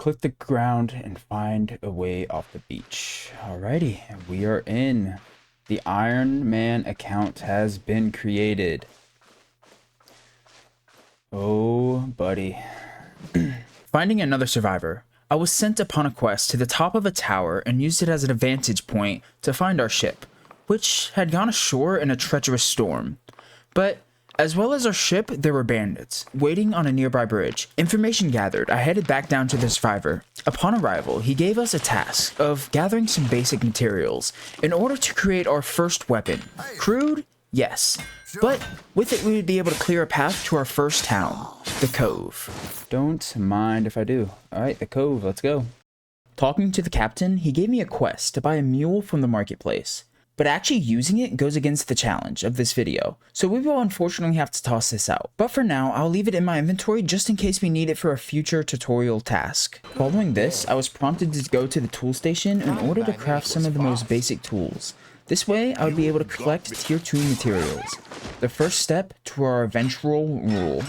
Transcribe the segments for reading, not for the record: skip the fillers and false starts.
Click the ground and find a way off the beach. Alrighty, we are in. The Iron Man account has been created. Oh, buddy. Finding another survivor. I was sent upon a quest to the top of a tower and used it as an vantage point to find our ship, which had gone ashore in a treacherous storm. But as well as our ship, there were bandits waiting on a nearby bridge. Information gathered, I headed back down to the survivor. Upon arrival, he gave us a task of gathering some basic materials in order to create our first weapon. Crude? Yes. But with it, we would be able to clear a path to our first town, the Cove. Don't mind if I do. Alright, the Cove, let's go. Talking to the captain, he gave me a quest to buy a mule from the marketplace. But actually using it goes against the challenge of this video, so we will unfortunately have to toss this out. But for now, I'll leave it in my inventory just in case we need it for a future tutorial task. Following this, I was prompted to go to the tool station in order to craft some of the most basic tools. This way, I would be able to collect tier 2 materials, the first step to our eventual rule.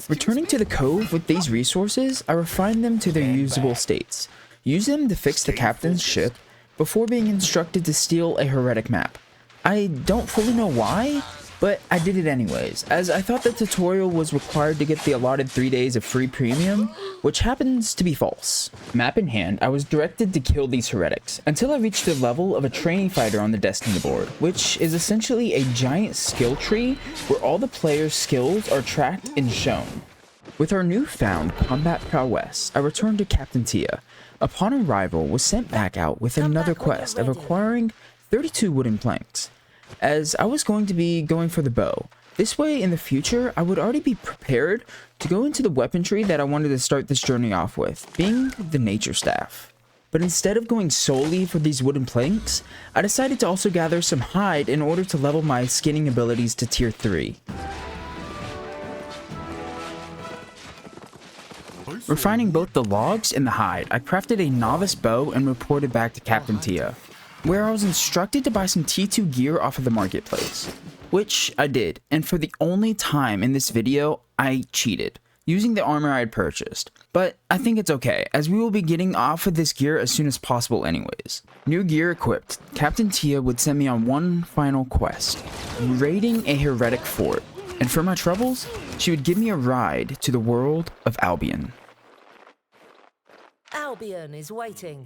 Returning to the Cove with these resources, I refined them to their usable states. Use them to fix the captain's ship, before being instructed to steal a heretic map. I don't fully know why, but I did it anyways, as I thought the tutorial was required to get the allotted 3 days of free premium, which happens to be false. Map in hand, I was directed to kill these heretics, until I reached the level of a training fighter on the destiny board, which is essentially a giant skill tree where all the players' skills are tracked and shown. With our newfound combat prowess, I returned to Captain Tia. Upon arrival, was sent back out with another quest of acquiring 32 wooden planks, as I was going to be going for the bow. This way, in the future, I would already be prepared to go into the weaponry that I wanted to start this journey off with, being the nature staff. But instead of going solely for these wooden planks, I decided to also gather some hide in order to level my skinning abilities to tier 3. Refining both the logs and the hide, I crafted a novice bow and reported back to Captain Tia, where I was instructed to buy some T2 gear off of the marketplace, which I did, and for the only time in this video, I cheated, using the armor I had purchased. But I think it's okay, as we will be getting off of this gear as soon as possible anyways. New gear equipped, Captain Tia would send me on one final quest, raiding a heretic fort, and for my troubles, she would give me a ride to the world of Albion. Albion is waiting.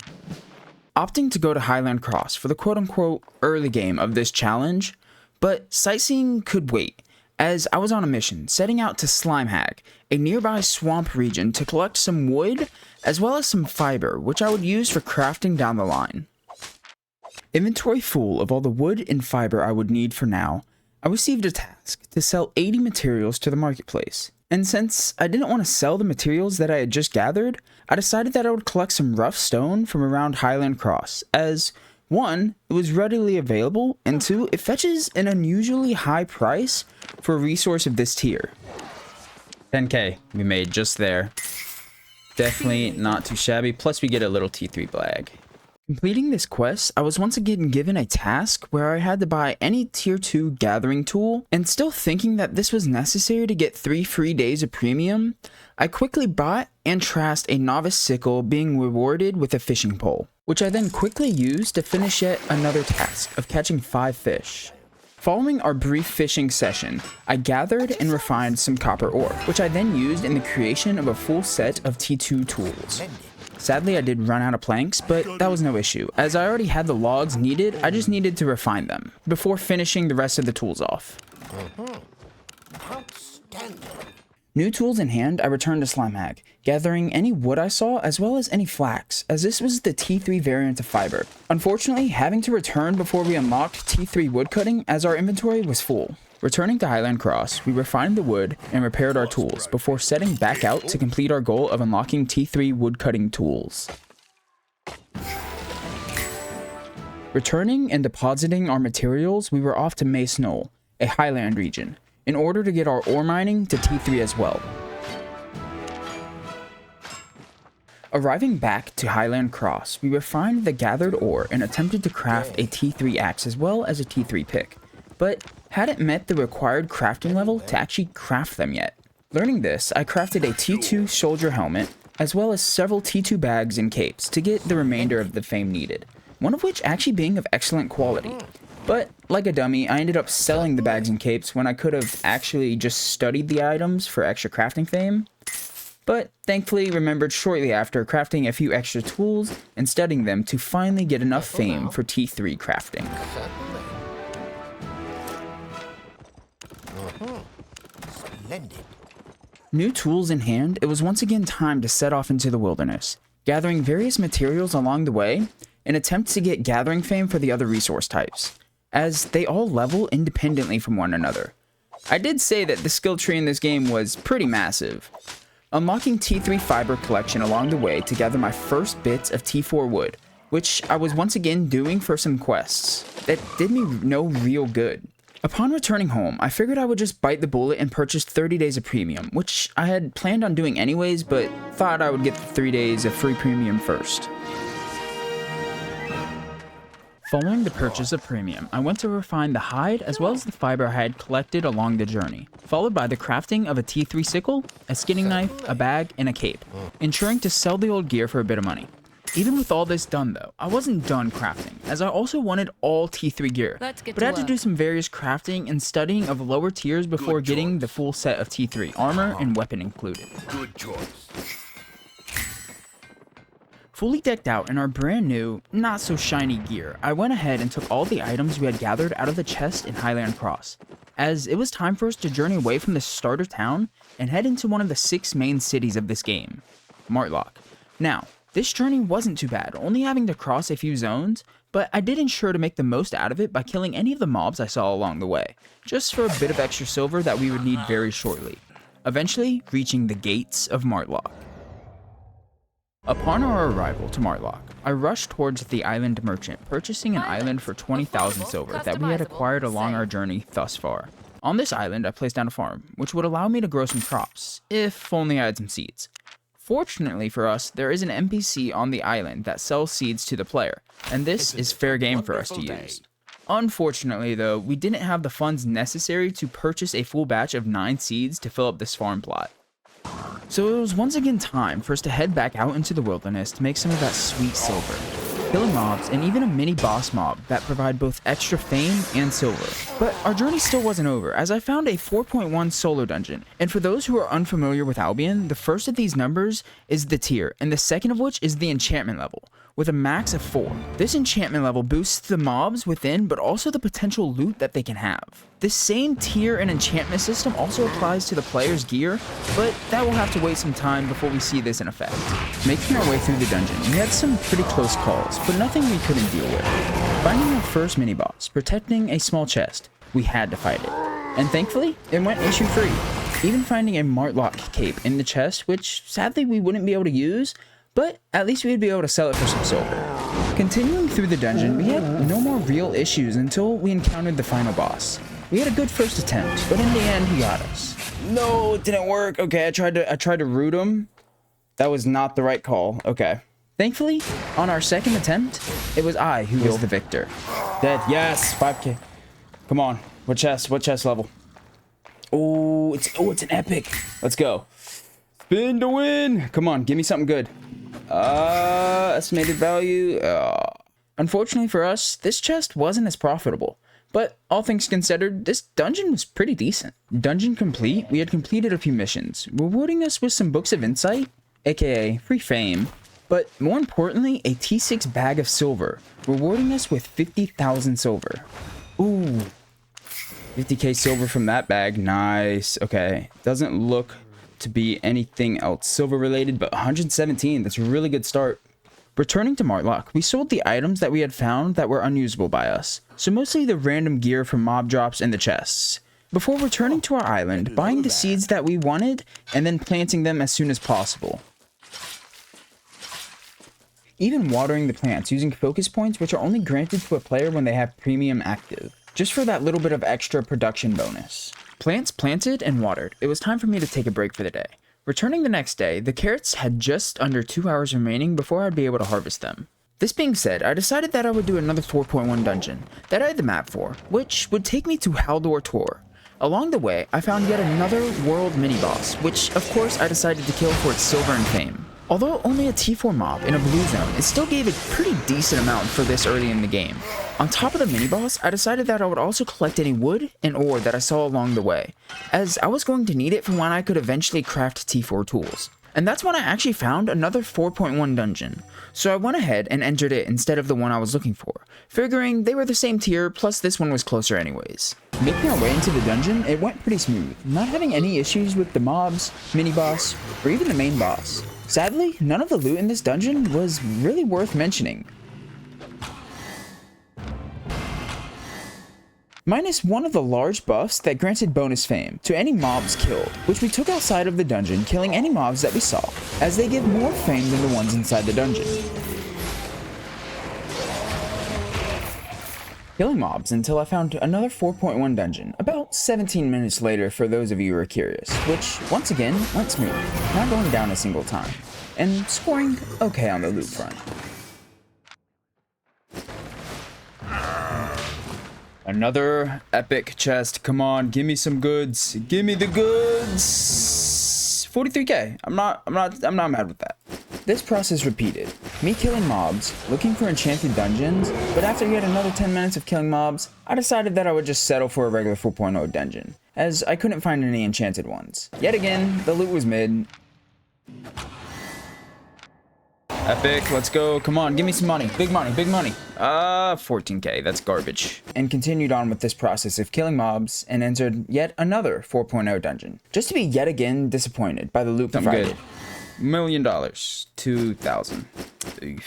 Opting to go to Highland Cross for the quote-unquote early game of this challenge, but sightseeing could wait, as I was on a mission setting out to Slimehag, a nearby swamp region, to collect some wood as well as some fiber, which I would use for crafting down the line. Inventory full of all the wood and fiber I would need for now, I received a task to sell 80 materials to the marketplace. And since I didn't want to sell the materials that I had just gathered, I decided that I would collect some rough stone from around Highland Cross, as 1, it was readily available, and 2, it fetches an unusually high price for a resource of this tier. 10k we made just there. Definitely not too shabby, plus we get a little T3 blag. Completing this quest, I was once again given a task where I had to buy any tier 2 gathering tool, and still thinking that this was necessary to get 3 free days of premium, I quickly bought and trashed a novice sickle, being rewarded with a fishing pole, which I then quickly used to finish yet another task of catching 5 fish. Following our brief fishing session, I gathered and refined some copper ore, which I then used in the creation of a full set of T2 tools. Sadly, I did run out of planks, but that was no issue, as I already had the logs needed. I just needed to refine them, before finishing the rest of the tools off. New tools in hand, I returned to Slimehag, gathering any wood I saw as well as any flax, as this was the T3 variant of fiber. Unfortunately, having to return before we unlocked T3 woodcutting, as our inventory was full. Returning to Highland Cross, we refined the wood and repaired our tools before setting back out to complete our goal of unlocking T3 woodcutting tools. Returning and depositing our materials, we were off to Mace Knoll, a highland region, in order to get our ore mining to T3 as well. Arriving back to Highland Cross, we refined the gathered ore and attempted to craft a T3 axe as well as a T3 pick, but hadn't met the required crafting level to actually craft them yet. Learning this, I crafted a T2 soldier helmet, as well as several T2 bags and capes to get the remainder of the fame needed, one of which actually being of excellent quality. But, like a dummy, I ended up selling the bags and capes when I could have actually just studied the items for extra crafting fame. But thankfully remembered shortly after crafting a few extra tools and studying them to finally get enough fame for T3 crafting. Splendid. New tools in hand, it was once again time to set off into the wilderness, gathering various materials along the way in attempt to get gathering fame for the other resource types, as they all level independently from one another. I did say that the skill tree in this game was pretty massive. Unlocking T3 fiber collection along the way to gather my first bits of T4 wood, which I was once again doing for some quests that did me no real good. Upon returning home, I figured I would just bite the bullet and purchase 30 days of premium, which I had planned on doing anyways, but thought I would get the 3 days of free premium first. Following the purchase of premium, I went to refine the hide as well as the fiber I had collected along the journey, followed by the crafting of a T3 sickle, a skinning knife, a bag, and a cape, ensuring to sell the old gear for a bit of money. Even with all this done though, I wasn't done crafting, as I also wanted all T3 gear, but I had to do some various crafting and studying of lower tiers before getting the full set of T3, armor and weapon included. Good choice. Fully decked out in our brand new, not so shiny gear, I went ahead and took all the items we had gathered out of the chest in Highland Cross, as it was time for us to journey away from the starter town and head into one of the 6 main cities of this game, Martlock. Now, this journey wasn't too bad, only having to cross a few zones, but I did ensure to make the most out of it by killing any of the mobs I saw along the way, just for a bit of extra silver that we would need very shortly, eventually reaching the gates of Martlock. Upon our arrival to Martlock, I rushed towards the island merchant, purchasing an island for 20,000 silver that we had acquired along our journey thus far. On this island, I placed down a farm, which would allow me to grow some crops, if only I had some seeds. Fortunately for us, there is an NPC on the island that sells seeds to the player, and this is fair game for us to use. Unfortunately though, we didn't have the funds necessary to purchase a full batch of 9 seeds to fill up this farm plot. So it was once again time for us to head back out into the wilderness to make some of that sweet silver, killing mobs and even a mini boss mob that provide both extra fame and silver. But our journey still wasn't over, as I found a 4.1 solo dungeon, and for those who are unfamiliar with Albion, the first of these numbers is the tier, and the second of which is the enchantment level, with a max of 4. This enchantment level boosts the mobs within, but also the potential loot that they can have. This same tier and enchantment system also applies to the player's gear, but that will have to wait some time before we see this in effect. Making our way through the dungeon, we had some pretty close calls, but nothing we couldn't deal with. Finding our first mini-boss, protecting a small chest, we had to fight it. And thankfully, it went issue-free. Even finding a Martlock cape in the chest, which sadly we wouldn't be able to use, but at least we'd be able to sell it for some silver. Continuing through the dungeon, we had no more real issues until we encountered the final boss. We had a good first attempt, but in the end, he got us. No, it didn't work. Okay, I tried to root him. That was not the right call. Okay. Thankfully, on our second attempt, it was I who was the victor. Dead. Yes, 5k. Come on. What chest? What chest level? Oh, it's an epic. Let's go. Spin to win. Come on, give me something good. Estimated value. Unfortunately for us, this chest wasn't as profitable. But all things considered, this dungeon was pretty decent. Dungeon complete, we had completed a few missions, rewarding us with some books of insight, aka free fame, but more importantly, a T6 bag of silver, rewarding us with 50,000 silver. Ooh, 50k silver from that bag, nice. Okay, doesn't look to be anything else silver related, but 117, that's a really good start. Returning to Martlock, we sold the items that we had found that were unusable by us, so mostly the random gear from mob drops and the chests, before returning to our island, buying the seeds that we wanted, and then planting them as soon as possible. Even watering the plants using focus points, which are only granted to a player when they have premium active, just for that little bit of extra production bonus. Plants planted and watered, it was time for me to take a break for the day. Returning the next day, the carrots had just under 2 hours remaining before I'd be able to harvest them. This being said, I decided that I would do another 4.1 dungeon that I had the map for, which would take me to Haldor Tor. Along the way, I found yet another world mini-boss, which of course I decided to kill for its silver and fame. Although only a T4 mob in a blue zone, it still gave a pretty decent amount for this early in the game. On top of the mini-boss, I decided that I would also collect any wood and ore that I saw along the way, as I was going to need it for when I could eventually craft T4 tools. And that's when I actually found another 4.1 dungeon, so I went ahead and entered it instead of the one I was looking for, figuring they were the same tier, plus this one was closer anyways. Making our way into the dungeon, it went pretty smooth, not having any issues with the mobs, mini-boss, or even the main boss. Sadly, none of the loot in this dungeon was really worth mentioning. Minus one of the large buffs that granted bonus fame to any mobs killed, which we took outside of the dungeon, killing any mobs that we saw, as they give more fame than the ones inside the dungeon. Killing mobs until I found another 4.1 dungeon, about 17 minutes later for those of you who are curious, which, once again, went smooth, not going down a single time, and scoring okay on the loot front. Another epic chest. Come on, give me some goods. Give me the goods. 43k. I'm not mad with that. This process repeated. Me killing mobs, looking for enchanted dungeons, but after yet another 10 minutes of killing mobs, I decided that I would just settle for a regular 4.0 dungeon, as I couldn't find any enchanted ones. Yet again, the loot was mid. Epic, let's go. Come on, give me some money. Big money, big money. 14k, that's garbage. And continued on with this process of killing mobs and entered yet another 4.0 dungeon. Just to be yet again disappointed by the loot provided. $1 million. 2,000.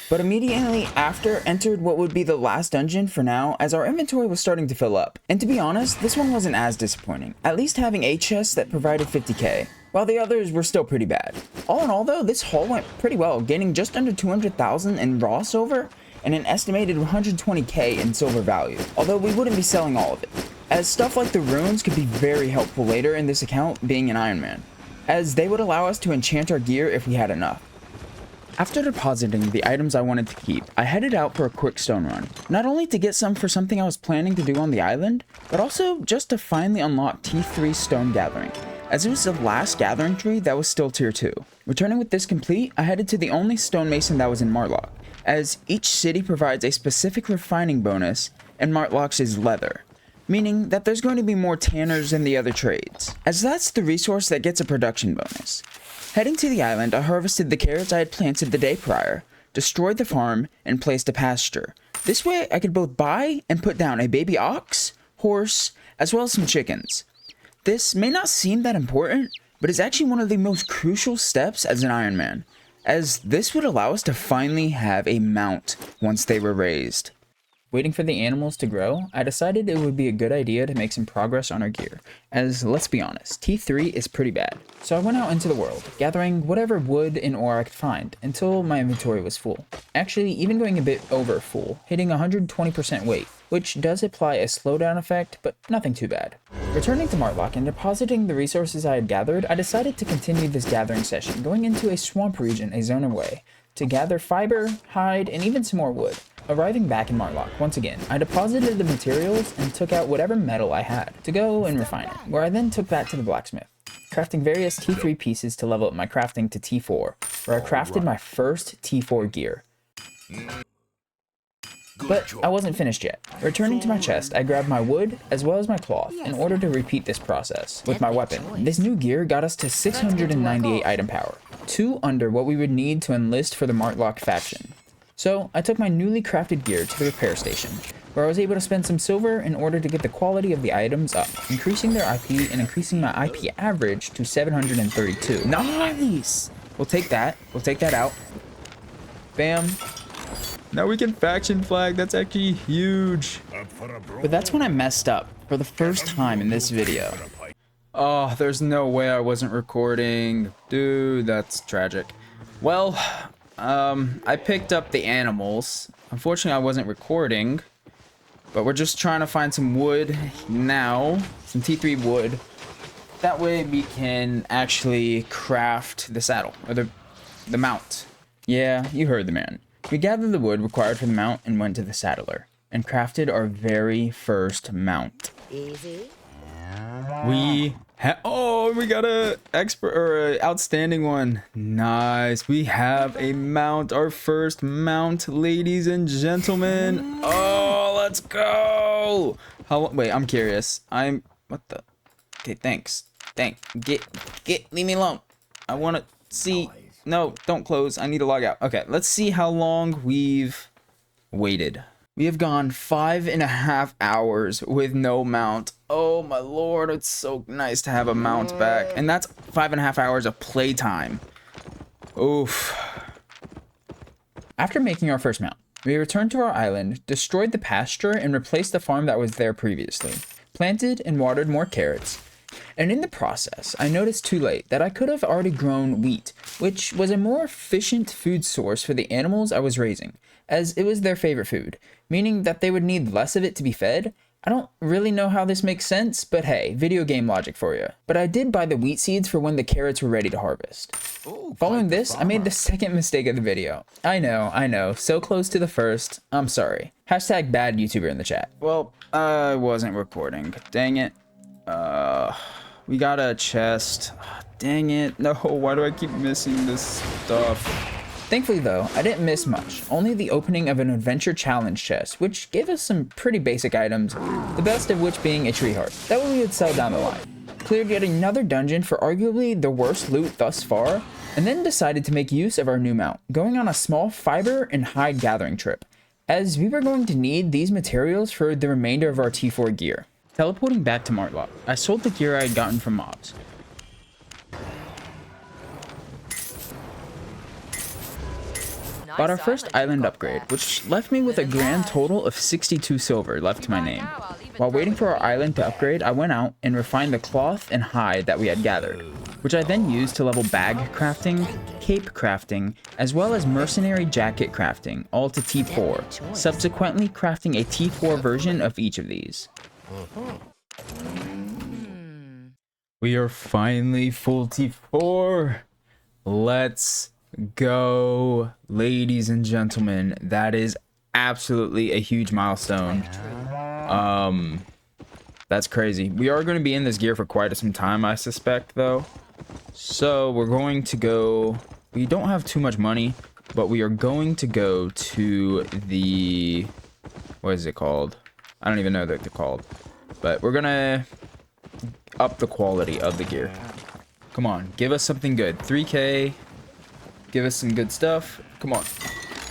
But immediately after entered what would be the last dungeon for now, as our inventory was starting to fill up. And to be honest, this one wasn't as disappointing. At least having a chest that provided 50k. While the others were still pretty bad. All in all though, this haul went pretty well, gaining just under 200,000 in raw silver and an estimated 120k in silver value, although we wouldn't be selling all of it, as stuff like the runes could be very helpful later in this account being an Iron Man, as they would allow us to enchant our gear if we had enough. After depositing the items I wanted to keep, I headed out for a quick stone run, not only to get some for something I was planning to do on the island, but also just to finally unlock T3 stone gathering, as it was the last gathering tree that was still tier 2. Returning with this complete, I headed to the only stonemason that was in Martlock, as each city provides a specific refining bonus, and Martlock's is leather, meaning that there's going to be more tanners than the other trades, as that's the resource that gets a production bonus. Heading to the island, I harvested the carrots I had planted the day prior, destroyed the farm, and placed a pasture. This way, I could both buy and put down a baby ox, horse, as well as some chickens. This may not seem that important, but it's actually one of the most crucial steps as an Iron Man, as this would allow us to finally have a mount once they were raised. Waiting for the animals to grow, I decided it would be a good idea to make some progress on our gear, as let's be honest, T3 is pretty bad. So I went out into the world, gathering whatever wood and ore I could find, until my inventory was full. Actually, even going a bit over full, hitting 120% weight, which does apply a slowdown effect, but nothing too bad. Returning to Martlock and depositing the resources I had gathered, I decided to continue this gathering session, going into a swamp region a zone away, to gather fiber, hide, and even some more wood. Arriving back in Martlock, once again, I deposited the materials and took out whatever metal I had to go and refine it, where I then took that to the blacksmith, crafting various T3 pieces to level up my crafting to T4, where I crafted my first T4 gear. But I wasn't finished yet. Returning to my chest, I grabbed my wood as well as my cloth in order to repeat this process with my weapon. This new gear got us to 698 item power, 2 under what we would need to enlist for the Martlock faction. So I took my newly crafted gear to the repair station, where I was able to spend some silver in order to get the quality of the items up, increasing their IP and increasing my IP average to 732. Nice! We'll take that out. Bam. Now we can faction flag, that's actually huge. But that's when I messed up for the first time in this video. Oh, there's no way I wasn't recording. Dude, that's tragic. Well, I picked up the animals. Unfortunately, I wasn't recording, but we're just trying to find some wood now, some T3 wood. That way we can actually craft the saddle, or the mount. Yeah, you heard the man. We gathered the wood required for the mount and went to the saddler, and crafted our very first mount. Easy. We Oh, we got a expert or a outstanding one. Nice. We have a mount, our first mount, ladies and gentlemen. Oh, let's go. Wait, I'm curious. What the? Okay, thanks. Leave me alone. I want to see. No, don't close. I need to log out. Okay, let's see how long we've waited. We have gone 5.5 hours with no mount. Oh my lord, it's so nice to have a mount back. And that's 5.5 hours of playtime. Oof. After making our first mount, we returned to our island, destroyed the pasture, and replaced the farm that was there previously. Planted and watered more carrots. And in the process, I noticed too late that I could have already grown wheat, which was a more efficient food source for the animals I was raising, as it was their favorite food, meaning that they would need less of it to be fed. I don't really know how this makes sense, but hey, video game logic for you. But I did buy the wheat seeds for when the carrots were ready to harvest. Ooh, Following this, I made the second mistake of the video. I know, so close to the first. I'm sorry. Hashtag bad YouTuber in the chat. Well, I wasn't recording. Dang it. We got a chest. Dang it. No, why do I keep missing this stuff? Thankfully though, I didn't miss much, only the opening of an adventure challenge chest, which gave us some pretty basic items, the best of which being a tree heart. That way we would sell down the line. Cleared yet another dungeon for arguably the worst loot thus far, and then decided to make use of our new mount, going on a small fiber and hide gathering trip, as we were going to need these materials for the remainder of our T4 gear. Teleporting back to Martlock, I sold the gear I had gotten from mobs. Bought our first island upgrade, which left me with a grand total of 62 silver left to my name. While waiting for our island to upgrade, I went out and refined the cloth and hide that we had gathered, which I then used to level bag crafting, cape crafting, as well as mercenary jacket crafting, all to T4, subsequently crafting a T4 version of each of these. We are finally full T4. Let's go, ladies and gentlemen. That is absolutely a huge milestone. That's crazy. We are going to be in this gear for quite some time, I suspect, though. So we're going to go. We don't have too much money, but we are going to go to the. What is it called? I don't even know what they're called. But we're gonna up the quality of the gear. Come on, give us something good. 3K. Give us some good stuff. Come on.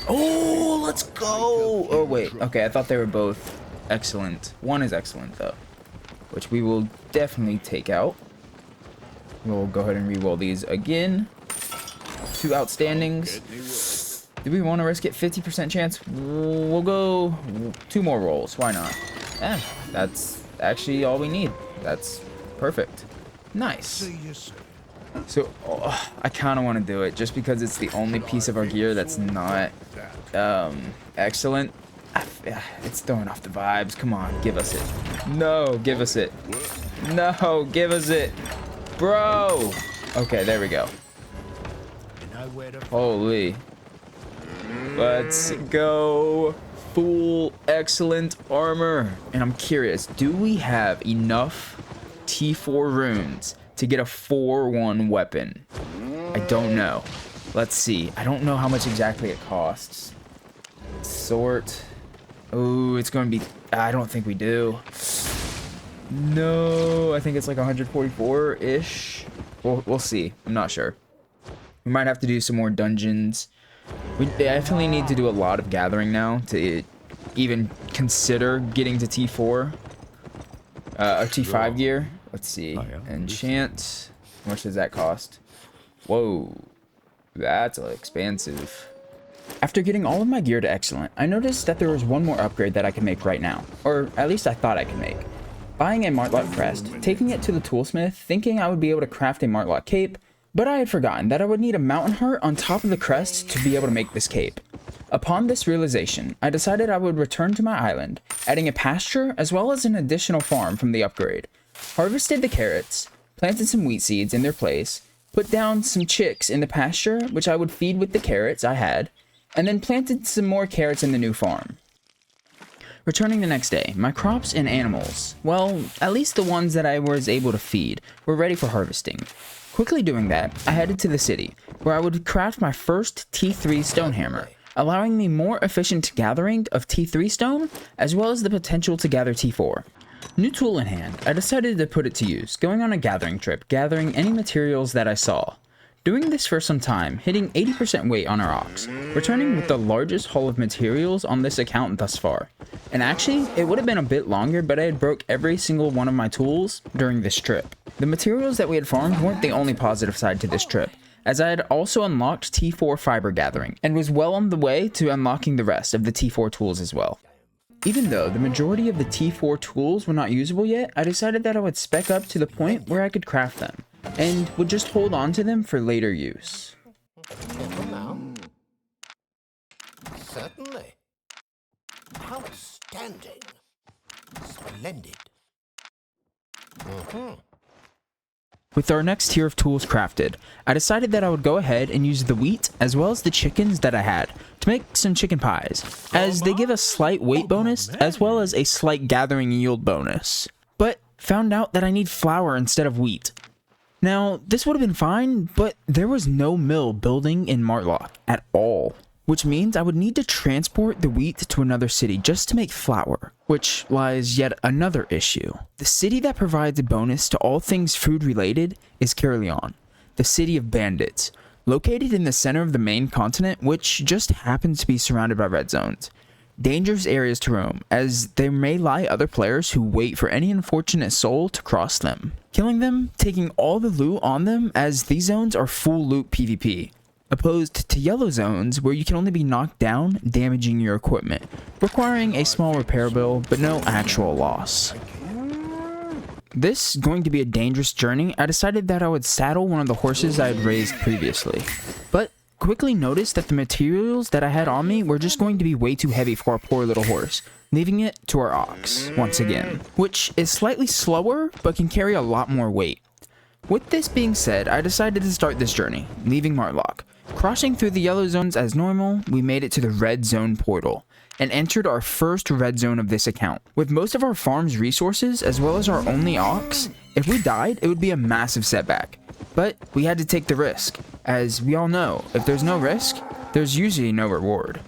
Oh, let's go. Oh, wait. Okay, I thought they were both excellent. One is excellent, though, which we will definitely take out. We'll go ahead and re-roll these again. 2 outstandings. Do we want to risk it? 50% chance? We'll go 2 more rolls. Why not? That's actually all we need. That's perfect. Nice. So I kind of want to do it just because it's the only piece of our gear that's not excellent. It's throwing off the vibes. Come on, give us it. No, give us it. No, give us it. Bro. Okay, there we go. Holy. Let's go. Full excellent armor. And I'm curious, do we have enough T4 runes to get a 4-1 weapon? I don't know. Let's see. I don't know how much exactly it costs. Sort. Oh, it's going to be. I don't think we do. No, I think it's like 144-ish. We'll see. I'm not sure. We might have to do some more dungeons. We definitely need to do a lot of gathering now to even consider getting to T4 or T5 gear. Let's see. Enchant. How much does that cost? Whoa. That's expensive. After getting all of my gear to excellent, I noticed that there was one more upgrade that I could make right now. Or at least I thought I could make. Buying a Martlock crest, taking it to the toolsmith, thinking I would be able to craft a Martlock cape, but I had forgotten that I would need a mountain heart on top of the crest to be able to make this cape. Upon this realization, I decided I would return to my island, adding a pasture as well as an additional farm from the upgrade. Harvested the carrots, planted some wheat seeds in their place, put down some chicks in the pasture, which I would feed with the carrots I had, and then planted some more carrots in the new farm. Returning the next day, my crops and animals, well, at least the ones that I was able to feed, were ready for harvesting. Quickly doing that, I headed to the city, where I would craft my first T3 stone hammer, allowing me more efficient gathering of T3 stone, as well as the potential to gather T4. New tool in hand, I decided to put it to use, going on a gathering trip, gathering any materials that I saw. Doing this for some time, hitting 80% weight on our ox, returning with the largest haul of materials on this account thus far. And actually, it would have been a bit longer, but I had broke every single one of my tools during this trip. The materials that we had farmed weren't the only positive side to this trip, as I had also unlocked T4 fiber gathering, and was well on the way to unlocking the rest of the T4 tools as well. Even though the majority of the T4 tools were not usable yet, I decided that I would spec up to the point where I could craft them, and would just hold on to them for later use. Careful now. Certainly. Outstanding. Splendid. With our next tier of tools crafted, I decided that I would go ahead and use the wheat as well as the chickens that I had to make some chicken pies, as they give a slight weight bonus as well as a slight gathering yield bonus. But found out that I need flour instead of wheat. Now, this would have been fine, but there was no mill building in Martlock at all, which means I would need to transport the wheat to another city just to make flour, which lies yet another issue. The city that provides a bonus to all things food related is Caerleon, the city of bandits, located in the center of the main continent, which just happens to be surrounded by red zones. Dangerous areas to roam, as there may lie other players who wait for any unfortunate soul to cross them, killing them, taking all the loot on them, as these zones are full loot PvP, opposed to yellow zones where you can only be knocked down, damaging your equipment, requiring a small repair bill, but no actual loss. This going to be a dangerous journey, I decided that I would saddle one of the horses I had raised previously, but quickly noticed that the materials that I had on me were just going to be way too heavy for our poor little horse, leaving it to our ox once again, which is slightly slower but can carry a lot more weight. With this being said, I decided to start this journey, leaving Martlock. Crossing through the yellow zones as normal, we made it to the red zone portal, and entered our first red zone of this account. With most of our farm's resources, as well as our only ox, if we died, it would be a massive setback. But we had to take the risk, as we all know, if there's no risk, there's usually no reward.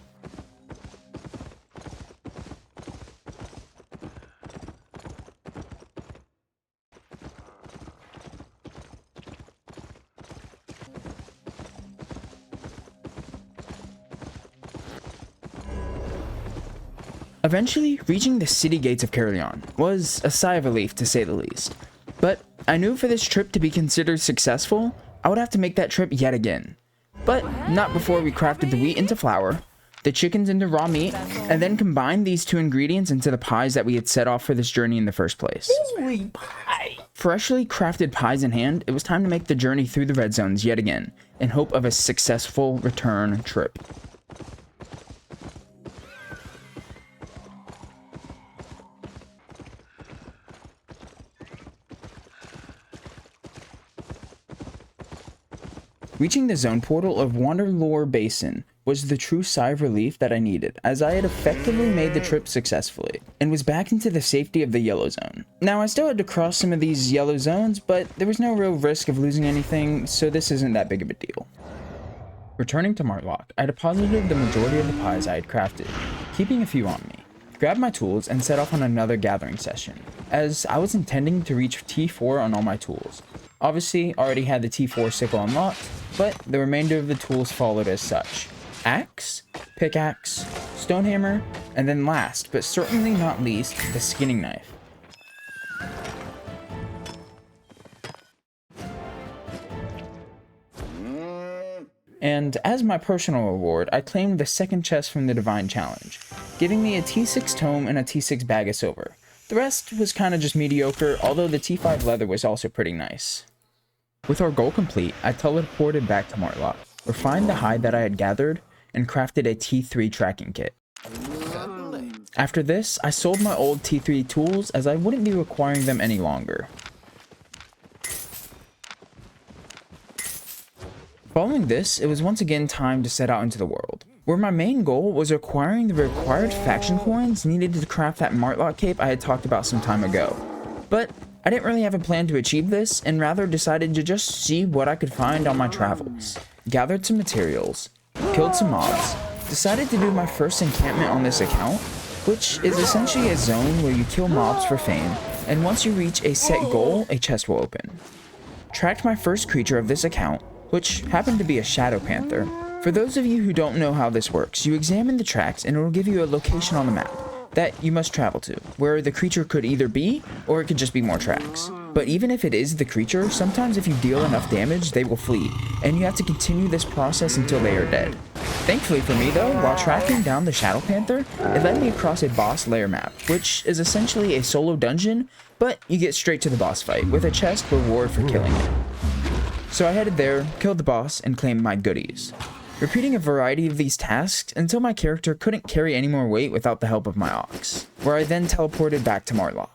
Eventually, reaching the city gates of Caerleon was a sigh of relief to say the least. But I knew for this trip to be considered successful, I would have to make that trip yet again. But not before we crafted the wheat into flour, the chickens into raw meat, and then combined these two ingredients into the pies that we had set off for this journey in the first place. Holy pie. Freshly crafted pies in hand, it was time to make the journey through the red zones yet again, in hope of a successful return trip. Reaching the zone portal of Wanderlore Basin was the true sigh of relief that I needed, as I had effectively made the trip successfully, and was back into the safety of the yellow zone. Now, I still had to cross some of these yellow zones, but there was no real risk of losing anything, so this isn't that big of a deal. Returning to Martlock, I deposited the majority of the pies I had crafted, keeping a few on me, grabbed my tools, and set off on another gathering session, as I was intending to reach T4 on all my tools. Obviously, already had the T4 sickle unlocked, but the remainder of the tools followed as such. Axe, pickaxe, stone hammer, and then last, but certainly not least, the skinning knife. And as my personal reward, I claimed the second chest from the Divine Challenge, giving me a T6 tome and a T6 bag of silver. The rest was kinda just mediocre, although the T5 leather was also pretty nice. With our goal complete, I teleported back to Martlock, refined the hide that I had gathered, and crafted a T3 tracking kit. After this, I sold my old T3 tools as I wouldn't be requiring them any longer. Following this, it was once again time to set out into the world. where my main goal was acquiring the required faction coins needed to craft that Martlock cape I had talked about some time ago. But I didn't really have a plan to achieve this, and rather decided to just see what I could find on my travels. Gathered some materials, killed some mobs, decided to do my first encampment on this account, which is essentially a zone where you kill mobs for fame, and once you reach a set goal, a chest will open. Tracked my first creature of this account, which happened to be a Shadow Panther. For those of you who don't know how this works, you examine the tracks and it will give you a location on the map that you must travel to, where the creature could either be, or it could just be more tracks. But even if it is the creature, sometimes if you deal enough damage, they will flee, and you have to continue this process until they are dead. Thankfully for me though, while tracking down the Shadow Panther, it led me across a boss lair map, which is essentially a solo dungeon, but you get straight to the boss fight, with a chest reward for killing it. So I headed there, killed the boss, and claimed my goodies. Repeating a variety of these tasks until my character couldn't carry any more weight without the help of my ox, where I then teleported back to Martlock.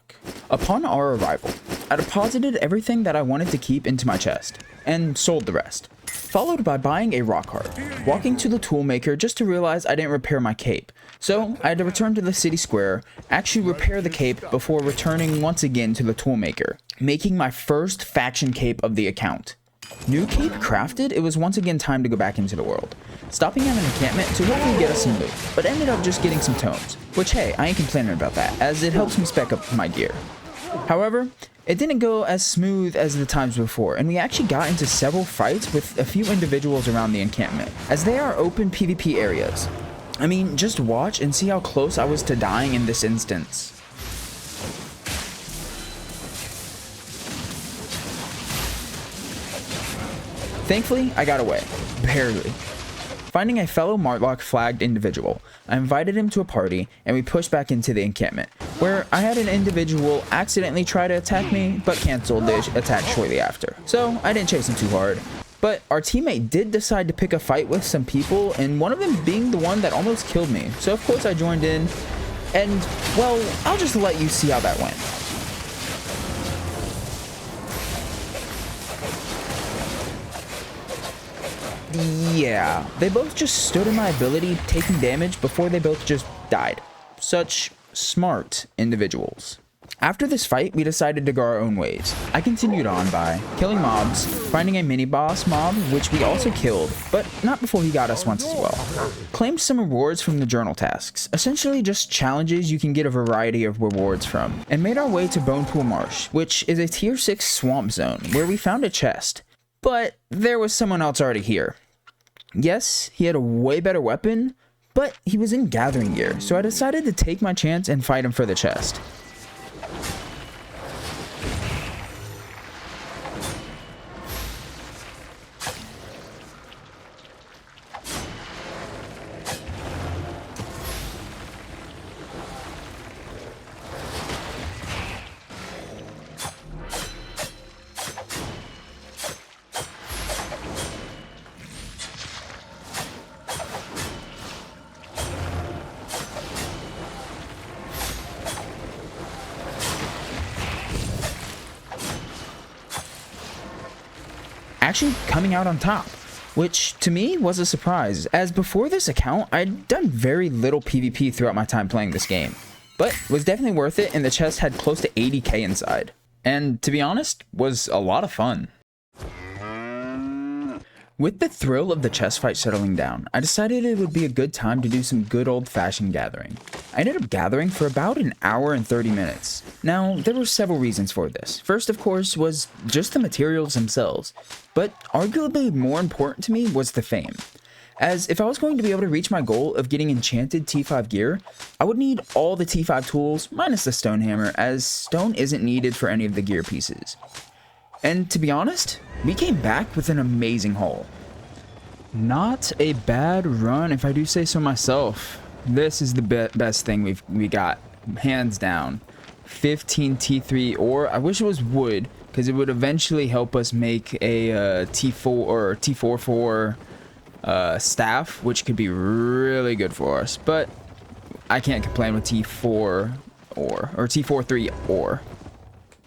Upon our arrival, I deposited everything that I wanted to keep into my chest, and sold the rest, followed by buying a rock heart, walking to the toolmaker just to realize I didn't repair my cape, so I had to return to the city square, actually repair the cape before returning once again to the toolmaker, making my first faction cape of the account. New cape crafted, it was once again time to go back into the world, stopping at an encampment to hopefully get us some loot, but ended up just getting some tomes, which hey, I ain't complaining about that, as it helps me spec up my gear. However, it didn't go as smooth as the times before, and we actually got into several fights with a few individuals around the encampment, as they are open PvP areas. I mean, just watch and see how close I was to dying in this instance. Thankfully, I got away. Barely. Finding a fellow Martlock flagged individual, I invited him to a party, and we pushed back into the encampment, where I had an individual accidentally try to attack me, but canceled the attack shortly after. So, I didn't chase him too hard. But our teammate did decide to pick a fight with some people, and one of them being the one that almost killed me. So of course I joined in, and well, I'll just let you see how that went. Yeah, they both just stood in my ability, taking damage before they both just died. Such smart individuals. After this fight, we decided to go our own ways. I continued on by killing mobs, finding a mini-boss mob, which we also killed, but not before he got us once as well. Claimed some rewards from the journal tasks, essentially just challenges you can get a variety of rewards from, and made our way to Bonepool Marsh, which is a tier 6 swamp zone, where we found a chest. But there was someone else already here. Yes, he had a way better weapon, but he was in gathering gear, so I decided to take my chance and fight him for the chest. Actually coming out on top, which to me was a surprise, as before this account I'd done very little PvP throughout my time playing this game, but was definitely worth it, and the chest had close to 80k inside, and to be honest, was a lot of fun. With the thrill of the chest fight settling down, I decided it would be a good time to do some good old-fashioned gathering. I ended up gathering for about an hour and 30 minutes. Now, there were several reasons for this. First, of course, was just the materials themselves, but arguably more important to me was the fame. As if I was going to be able to reach my goal of getting enchanted T5 gear, I would need all the T5 tools minus the stone hammer, as stone isn't needed for any of the gear pieces. And to be honest, we came back with an amazing haul. Not a bad run if I do say so myself. This is the best thing we got, hands down. 15 T3 ore. I wish it was wood, because it would eventually help us make a T4 or T44 staff, which could be really good for us. But I can't complain with T4 ore, or T43 ore.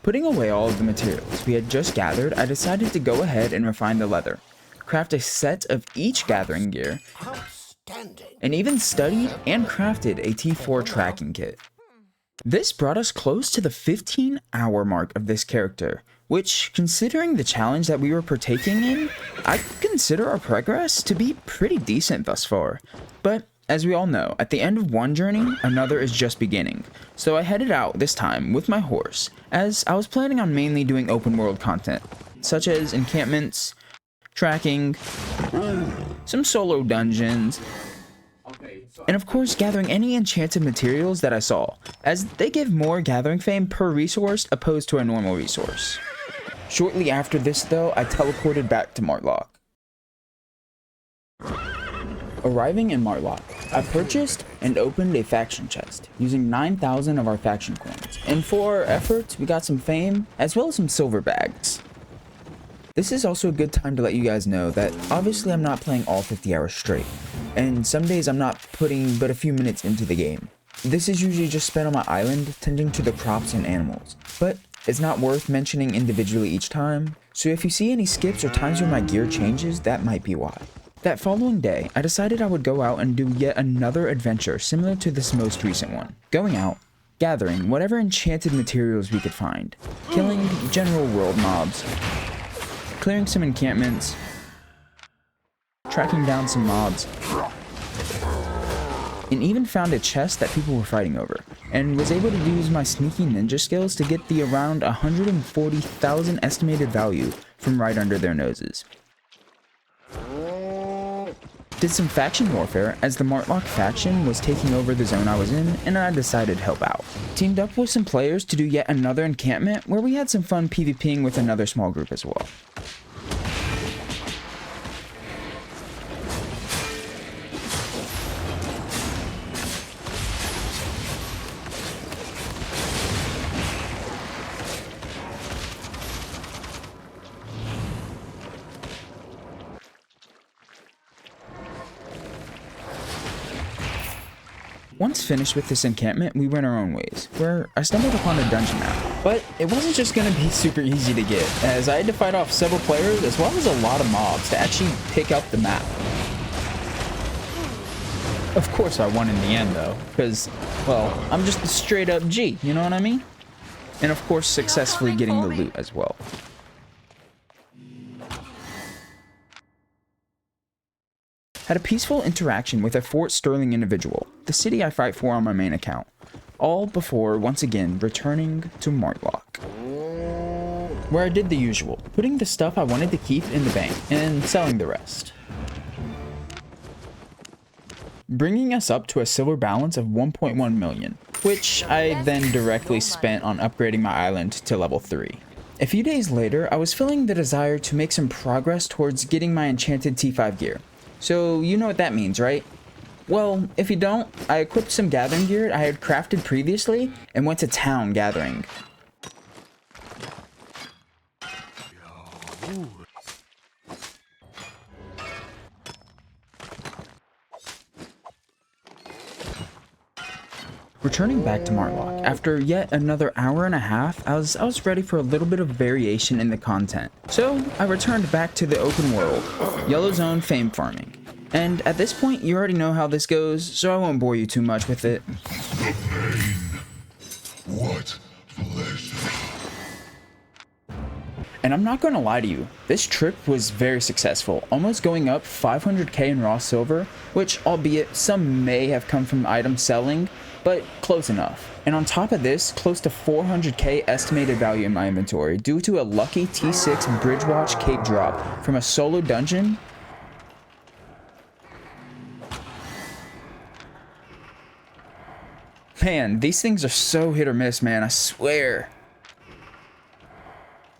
Putting away all of the materials we had just gathered, I decided to go ahead and refine the leather. Craft a set of each gathering gear, Outstanding. and even studied and crafted a T4 tracking kit. This brought us close to the 15-hour mark of this character, which, considering the challenge that we were partaking in, I consider our progress to be pretty decent thus far. But as we all know, at the end of one journey, another is just beginning. So I headed out this time with my horse, as I was planning on mainly doing open world content, such as encampments, tracking, some solo dungeons, and of course gathering any enchanted materials that I saw, as they give more gathering fame per resource opposed to a normal resource. Shortly after this though, I teleported back to Martlock. Arriving in Martlock, I purchased and opened a faction chest, using 9,000 of our faction coins, and for our efforts we got some fame, as well as some silver bags. This is also a good time to let you guys know that obviously I'm not playing all 50 hours straight, and some days I'm not putting but a few minutes into the game. This is usually just spent on my island tending to the crops and animals, but it's not worth mentioning individually each time, so if you see any skips or times when my gear changes, that might be why. That following day, I decided I would go out and do yet another adventure similar to this most recent one. Going out, gathering whatever enchanted materials we could find, killing general world mobs, clearing some encampments, tracking down some mobs, and even found a chest that people were fighting over, and was able to use my sneaky ninja skills to get the around 140,000 estimated value from right under their noses. Did some faction warfare as the Martlock faction was taking over the zone I was in, and I decided to help out. Teamed up with some players to do yet another encampment where we had some fun PvPing with another small group as well. Once finished with this encampment, we went our own ways, where I stumbled upon a dungeon map. But it wasn't just going to be super easy to get, as I had to fight off several players as well as a lot of mobs to actually pick up the map. Of course I won in the end though, because, well, I'm just a straight up G, you know what I mean? And of course successfully getting the loot as well. Had a peaceful interaction with a Fort Sterling individual, the city I fight for on my main account, all before once again returning to Martlock, where I did the usual, putting the stuff I wanted to keep in the bank and selling the rest, bringing us up to a silver balance of 1.1 million, which I then directly spent on upgrading my island to level 3. A few days later, I was feeling the desire to make some progress towards getting my enchanted T5 gear. So you know what that means, right? Well, if you don't, I equipped some gathering gear I had crafted previously and went to town gathering. Returning back to Martlock, after yet another hour and a half, I was ready for a little bit of variation in the content. So I returned back to the open world, Yellow Zone fame farming. And at this point, you already know how this goes, so I won't bore you too much with it. The pain. What pleasure. And I'm not going to lie to you, this trip was very successful, almost going up 500k in raw silver, which albeit some may have come from item selling, but close enough. And on top of this, close to 400k estimated value in my inventory due to a lucky T6 Bridgewatch cape drop from a solo dungeon. Man, these things are so hit or miss, man, I swear.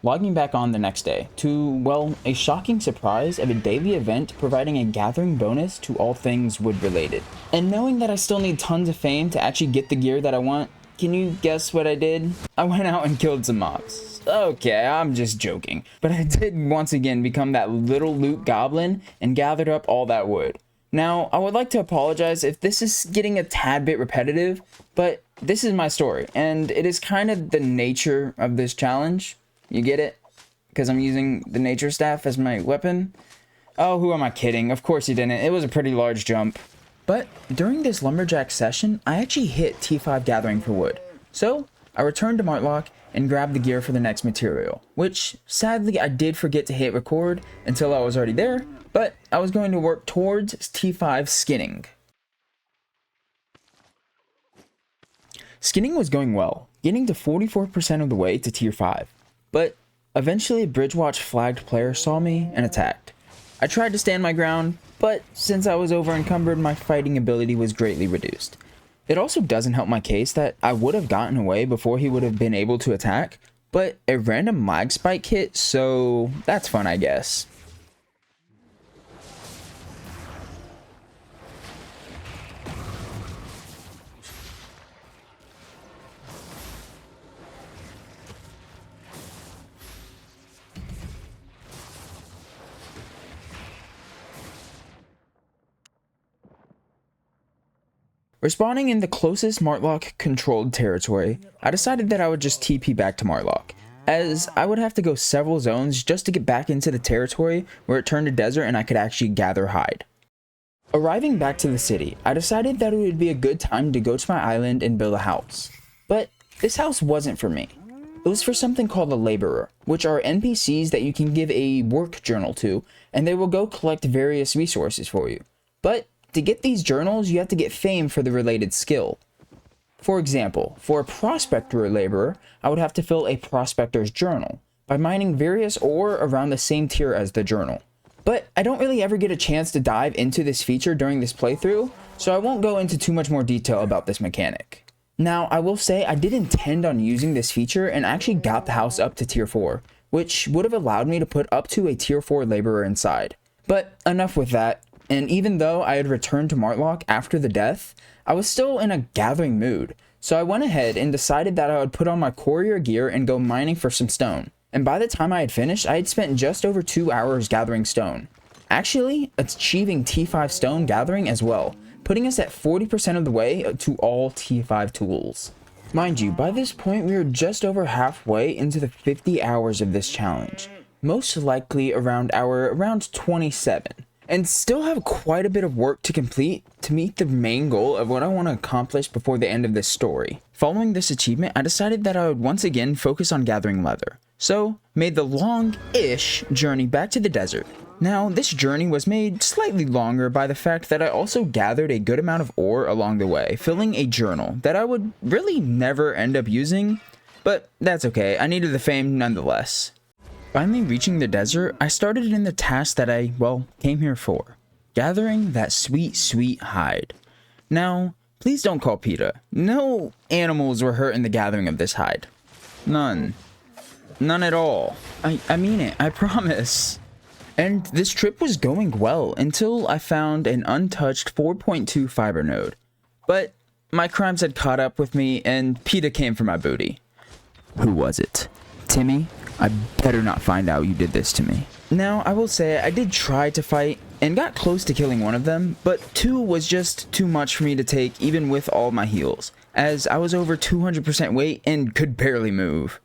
Logging back on the next day to, well, a shocking surprise of a daily event providing a gathering bonus to all things wood related. And knowing that I still need tons of fame to actually get the gear that I want, can you guess what I did? I went out and killed some mobs. Okay, I'm just joking. But I did once again become that little loot goblin and gathered up all that wood. Now, I would like to apologize if this is getting a tad bit repetitive, but this is my story, and it is kind of the nature of this challenge. You get it? Because I'm using the nature staff as my weapon? Oh, who am I kidding? Of course you didn't. It was a pretty large jump. But during this lumberjack session, I actually hit T5 gathering for wood. So I returned to Martlock and grabbed the gear for the next material, which sadly I did forget to hit record until I was already there, but I was going to work towards T5 skinning. Skinning was going well, getting to 44% of the way to tier 5, but eventually a Bridgewatch flagged player saw me and attacked. I tried to stand my ground, but since I was over encumbered, my fighting ability was greatly reduced. It also doesn't help my case that I would have gotten away before he would have been able to attack, but a random lag spike hit, so that's fun, I guess. Respawning in the closest Martlock controlled territory, I decided that I would just TP back to Martlock, as I would have to go several zones just to get back into the territory where it turned to desert and I could actually gather hide. Arriving back to the city, I decided that it would be a good time to go to my island and build a house. But this house wasn't for me. It was for something called a laborer, which are NPCs that you can give a work journal to, and they will go collect various resources for you. But to get these journals, you have to get fame for the related skill. For example, for a prospector laborer, I would have to fill a prospector's journal by mining various ore around the same tier as the journal. But I don't really ever get a chance to dive into this feature during this playthrough, so I won't go into too much more detail about this mechanic. Now, I will say I did intend on using this feature and actually got the house up to tier 4, which would have allowed me to put up to a tier 4 laborer inside. But enough with that. And even though I had returned to Martlock after the death, I was still in a gathering mood, so I went ahead and decided that I would put on my courier gear and go mining for some stone. And by the time I had finished, I had spent just over 2 hours gathering stone. Actually, achieving T5 stone gathering as well, putting us at 40% of the way to all T5 tools. Mind you, by this point we were just over halfway into the 50 hours of this challenge, most likely around hour 27. And still have quite a bit of work to complete to meet the main goal of what I want to accomplish before the end of this story. Following this achievement, I decided that I would once again focus on gathering leather, so made the long-ish journey back to the desert. Now, this journey was made slightly longer by the fact that I also gathered a good amount of ore along the way, filling a journal that I would really never end up using, but that's okay, I needed the fame nonetheless. Finally reaching the desert, I started in the task that I, came here for. Gathering that sweet hide. Now, please don't call PETA. No animals were hurt in the gathering of this hide. None. None at all. I mean it, I promise. And this trip was going well until I found an untouched 4.2 fiber node. But my crimes had caught up with me and PETA came for my booty. Who was it? Timmy? I better not find out you did this to me. Now, I will say I did try to fight and got close to killing one of them, but 2 was just too much for me to take even with all my heals, as I was over 200% weight and could barely move.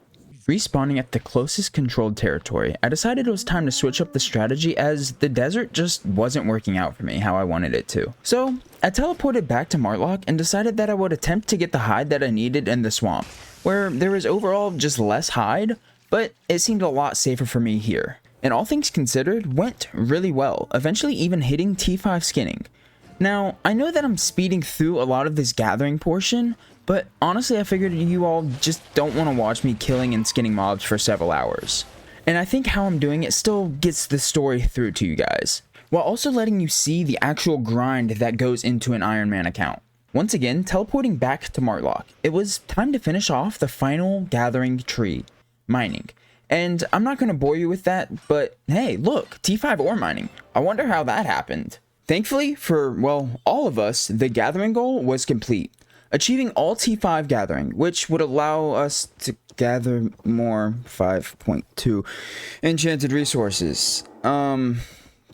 Respawning at the closest controlled territory, I decided it was time to switch up the strategy as the desert just wasn't working out for me how I wanted it to. So, I teleported back to Martlock and decided that I would attempt to get the hide that I needed in the swamp, where there was overall just less hide, but it seemed a lot safer for me here. And all things considered, went really well, eventually even hitting T5 skinning. Now, I know that I'm speeding through a lot of this gathering portion, but honestly I figured you all just don't want to watch me killing and skinning mobs for several hours. And I think how I'm doing it still gets the story through to you guys, while also letting you see the actual grind that goes into an IRONMAN account. Once again, teleporting back to Martlock, it was time to finish off the final gathering tree. Mining. And I'm not going to bore you with that, but hey, look, T5 ore mining. I wonder how that happened. Thankfully, for, all of us, the gathering goal was complete. Achieving all T5 gathering, which would allow us to gather more 5.2 enchanted resources.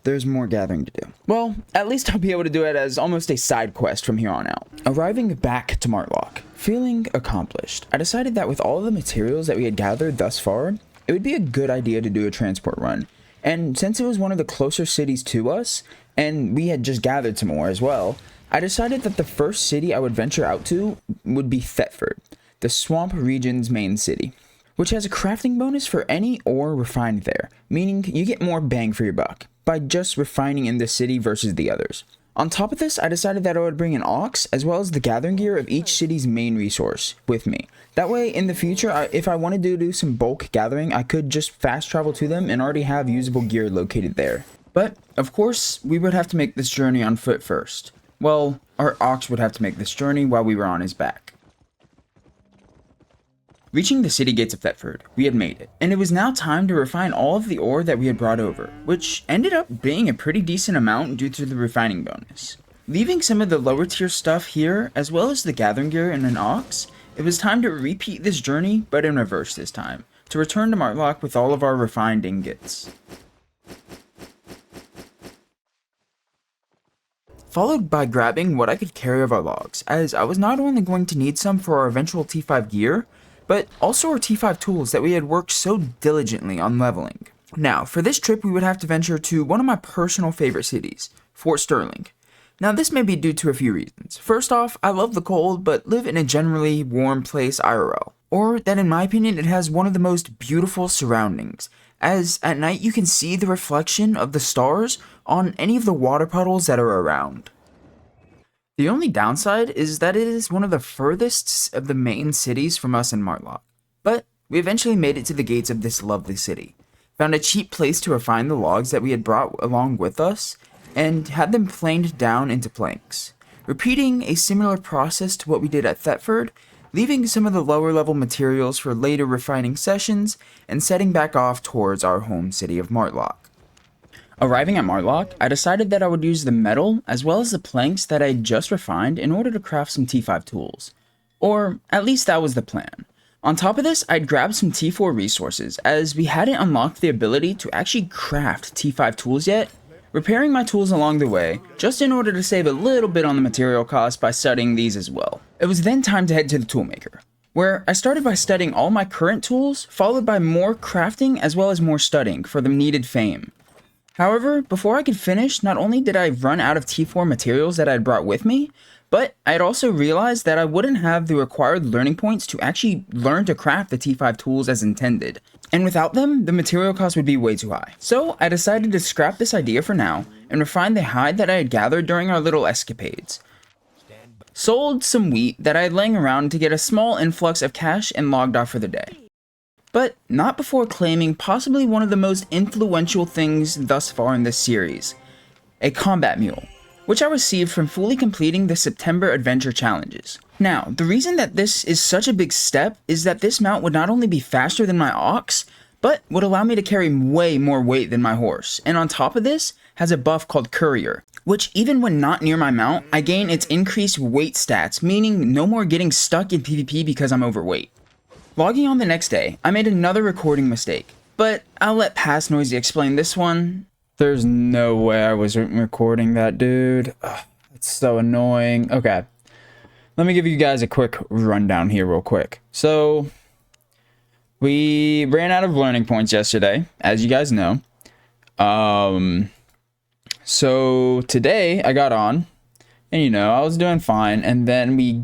There's more gathering to do. Well, at least I'll be able to do it as almost a side quest from here on out. Arriving back to Martlock, feeling accomplished, I decided that with all the materials that we had gathered thus far, it would be a good idea to do a transport run. And since it was one of the closer cities to us, and we had just gathered some more as well, I decided that the first city I would venture out to would be Thetford, the swamp region's main city, which has a crafting bonus for any ore refined there, meaning you get more bang for your buck by just refining in this city versus the others. On top of this, I decided that I would bring an ox as well as the gathering gear of each city's main resource with me. That way, in the future, if I wanted to do some bulk gathering, I could just fast travel to them and already have usable gear located there. But, of course, we would have to make this journey on foot first. Well, our ox would have to make this journey while we were on his back. Reaching the city gates of Thetford, we had made it, and it was now time to refine all of the ore that we had brought over, which ended up being a pretty decent amount due to the refining bonus. Leaving some of the lower tier stuff here, as well as the gathering gear and an ox, it was time to repeat this journey, but in reverse this time, to return to Martlock with all of our refined ingots. Followed by grabbing what I could carry of our logs, as I was not only going to need some for our eventual T5 gear, but also our T5 tools that we had worked so diligently on leveling. Now, for this trip we would have to venture to one of my personal favorite cities, Fort Sterling. Now this may be due to a few reasons. First off, I love the cold, but live in a generally warm place IRL. Or that in my opinion it has one of the most beautiful surroundings, as at night you can see the reflection of the stars on any of the water puddles that are around. The only downside is that it is one of the furthest of the main cities from us in Martlock, but we eventually made it to the gates of this lovely city, found a cheap place to refine the logs that we had brought along with us, and had them planed down into planks, repeating a similar process to what we did at Thetford, leaving some of the lower level materials for later refining sessions, and setting back off towards our home city of Martlock. Arriving at Martlock, I decided that I would use the metal as well as the planks that I had just refined in order to craft some T5 tools. Or, at least that was the plan. On top of this, I'd grabbed some T4 resources, as we hadn't unlocked the ability to actually craft T5 tools yet, repairing my tools along the way, just in order to save a little bit on the material cost by studying these as well. It was then time to head to the toolmaker, where I started by studying all my current tools, followed by more crafting as well as more studying for the needed fame. However, before I could finish, not only did I run out of T4 materials that I had brought with me, but I had also realized that I wouldn't have the required learning points to actually learn to craft the T5 tools as intended. And without them, the material cost would be way too high. So I decided to scrap this idea for now, and refine the hide that I had gathered during our little escapades. Sold some wheat that I had laying around to get a small influx of cash and logged off for the day. But not before claiming possibly one of the most influential things thus far in this series, a combat mule, which I received from fully completing the September adventure challenges. Now, the reason that this is such a big step is that this mount would not only be faster than my ox, but would allow me to carry way more weight than my horse, and on top of this, has a buff called Courier, which even when not near my mount, I gain its increased weight stats, meaning no more getting stuck in PvP because I'm overweight. Logging on the next day, I made another recording mistake, but I'll let Past Noisy explain this one. There's no way I was recording that, dude. Ugh, it's so annoying. Okay, let me give you guys a quick rundown here real quick. So, we ran out of learning points yesterday, as you guys know. So today I got on, and I was doing fine, and then we